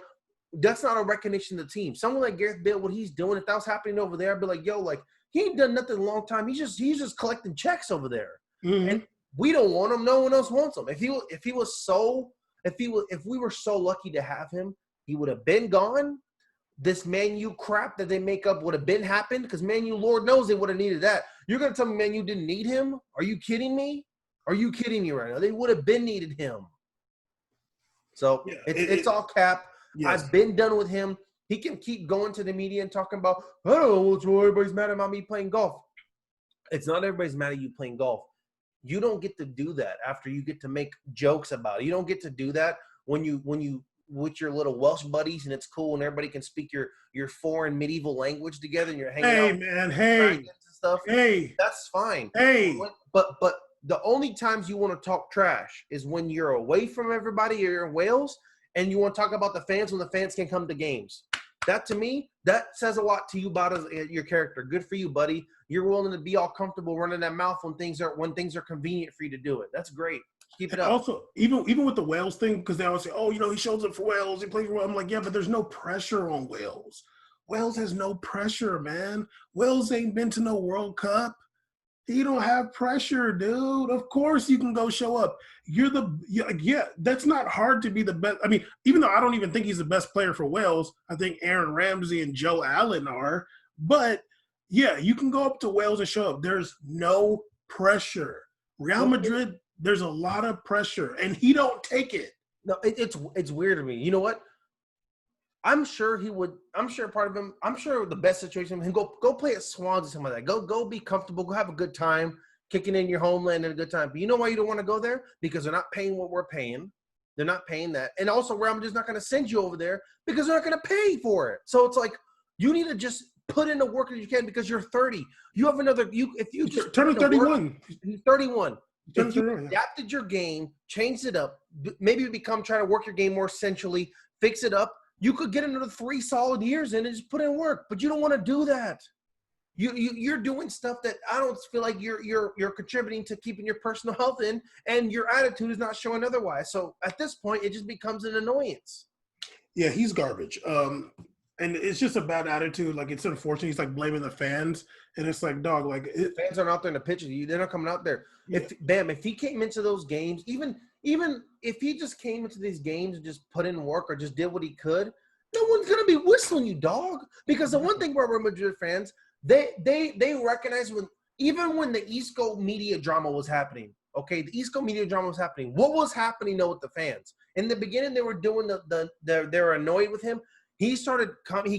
that's not a recognition of the team. Someone like Gareth Bale, what he's doing, if that was happening over there, I'd be like, yo, like, he ain't done nothing in a long time. He's just collecting checks over there. Mm-hmm. And we don't want him. No one else wants him. If we were so lucky to have him, he would have been gone. this Man U crap that they make up would have been happened? Because Man U, Lord knows they would have needed that. You're going to tell me Man U didn't need him? Are you kidding me? Are you kidding me right now? They would have been needed him. So it's all cap. Yes. I've been done with him. He can keep going to the media and talking about, I don't know what's wrong. Everybody's mad about me playing golf. It's not everybody's mad at you playing golf. You don't get to do that after you get to make jokes about it. You don't get to do that when you with your little Welsh buddies and it's cool and everybody can speak your foreign medieval language together and you're hanging out. And stuff. That's fine. But the only times you want to talk trash is when you're away from everybody or you're in Wales and you want to talk about the fans when the fans can come to games. That, to me, that says a lot to you about your character. Good for you, buddy. You're willing to be all comfortable running that mouth when things are convenient for you to do it. That's great. Keep it up. Also, even with the Wales thing, because they always say, oh, he shows up for Wales, he plays for Wales. I'm like, yeah, but there's no pressure on Wales. Wales has no pressure, man. Wales ain't been to no World Cup. You don't have pressure, dude. Of course you can go show up. That's not hard to be the best. I mean, even though I don't even think he's the best player for Wales, I think Aaron Ramsey and Joe Allen are. But, yeah, you can go up to Wales and show up. There's no pressure. Real Madrid, there's a lot of pressure, and he don't take it. No, it's weird to me. You know what? I'm sure he would. I'm sure part of him. I'm sure the best situation for him go play at Swansea, something like that. Go be comfortable. Go have a good time, kicking in your homeland and a good time. But you know why you don't want to go there? Because they're not paying what we're paying. They're not paying that, and also Real Madrid's not going to send you over there because they're not going to pay for it. So it's like you need to just put in the work that you can because you're 30. You have another. If you just turn 31, he's 31. If you adapted your game, changed it up, maybe try to work your game more centrally, fix it up. You could get another 3 solid years in and just put in work, but you don't want to do that. You're doing stuff that I don't feel like you're contributing to keeping your personal health in, and your attitude is not showing otherwise. So at this point, it just becomes an annoyance. Yeah, he's garbage. And it's just a bad attitude. Like, it's unfortunate. He's like blaming the fans, and it's like, dog, like fans aren't out there in the pitch of you. They're not coming out there. Yeah. If he came into those games, even if he just came into these games and just put in work or just did what he could, no one's gonna be whistling you, dog. Because the one thing about Real Madrid fans, they recognize when the East Coast media drama was happening. Okay, the East Coast media drama was happening. What was happening though with the fans? In the beginning, they were doing they were annoyed with him. He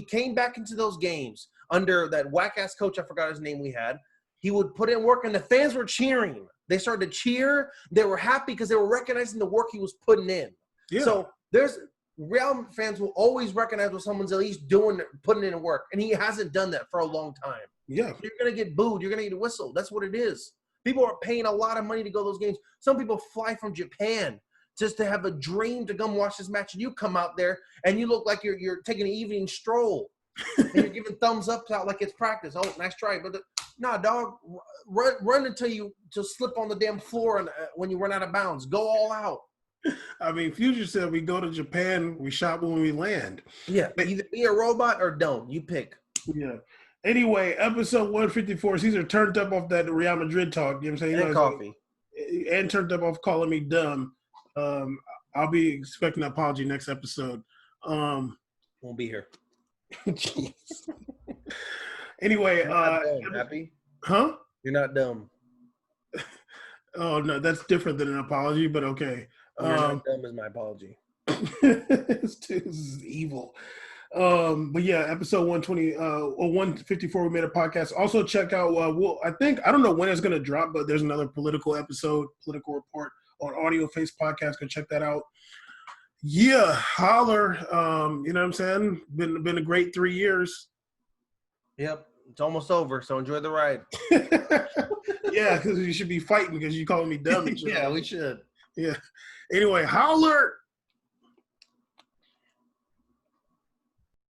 came back into those games under that whack-ass coach, I forgot his name we had. He would put in work, and the fans were cheering. They started to cheer. They were happy because they were recognizing the work he was putting in. Yeah. So Real fans will always recognize when someone's at least putting in work, and he hasn't done that for a long time. Yeah. You're going to get booed. You're going to get a whistle. That's what it is. People are paying a lot of money to go to those games. Some people fly from Japan just to have a dream to come watch this match, and you come out there and you look like you're taking an evening stroll and you're giving thumbs up out like it's practice. Oh, nice try, but nah, dog, run until you just slip on the damn floor and when you run out of bounds. Go all out. I mean, Future said we go to Japan, we shop when we land. Yeah, either be a robot or don't. You pick. Yeah. Anyway, episode 154. Caesar turned up off that Real Madrid talk. You know what I'm saying? And coffee. And turned up off calling me dumb. I'll be expecting an apology next episode. Won't be here. Jeez. Anyway, happy? Huh? You're not dumb. Oh no, that's different than an apology, but okay. You're not dumb is my apology. This is evil. But yeah, episode 120 or 154, we made a podcast. Also check out I don't know when it's gonna drop, but there's another political report on Audio Face Podcast. Go check that out. Yeah, holler. You know what I'm saying? Been a great 3 years. Yep. It's almost over, so enjoy the ride. Yeah, because you should be fighting because you calling me dumb. Yeah, we should. Yeah. Anyway, holler.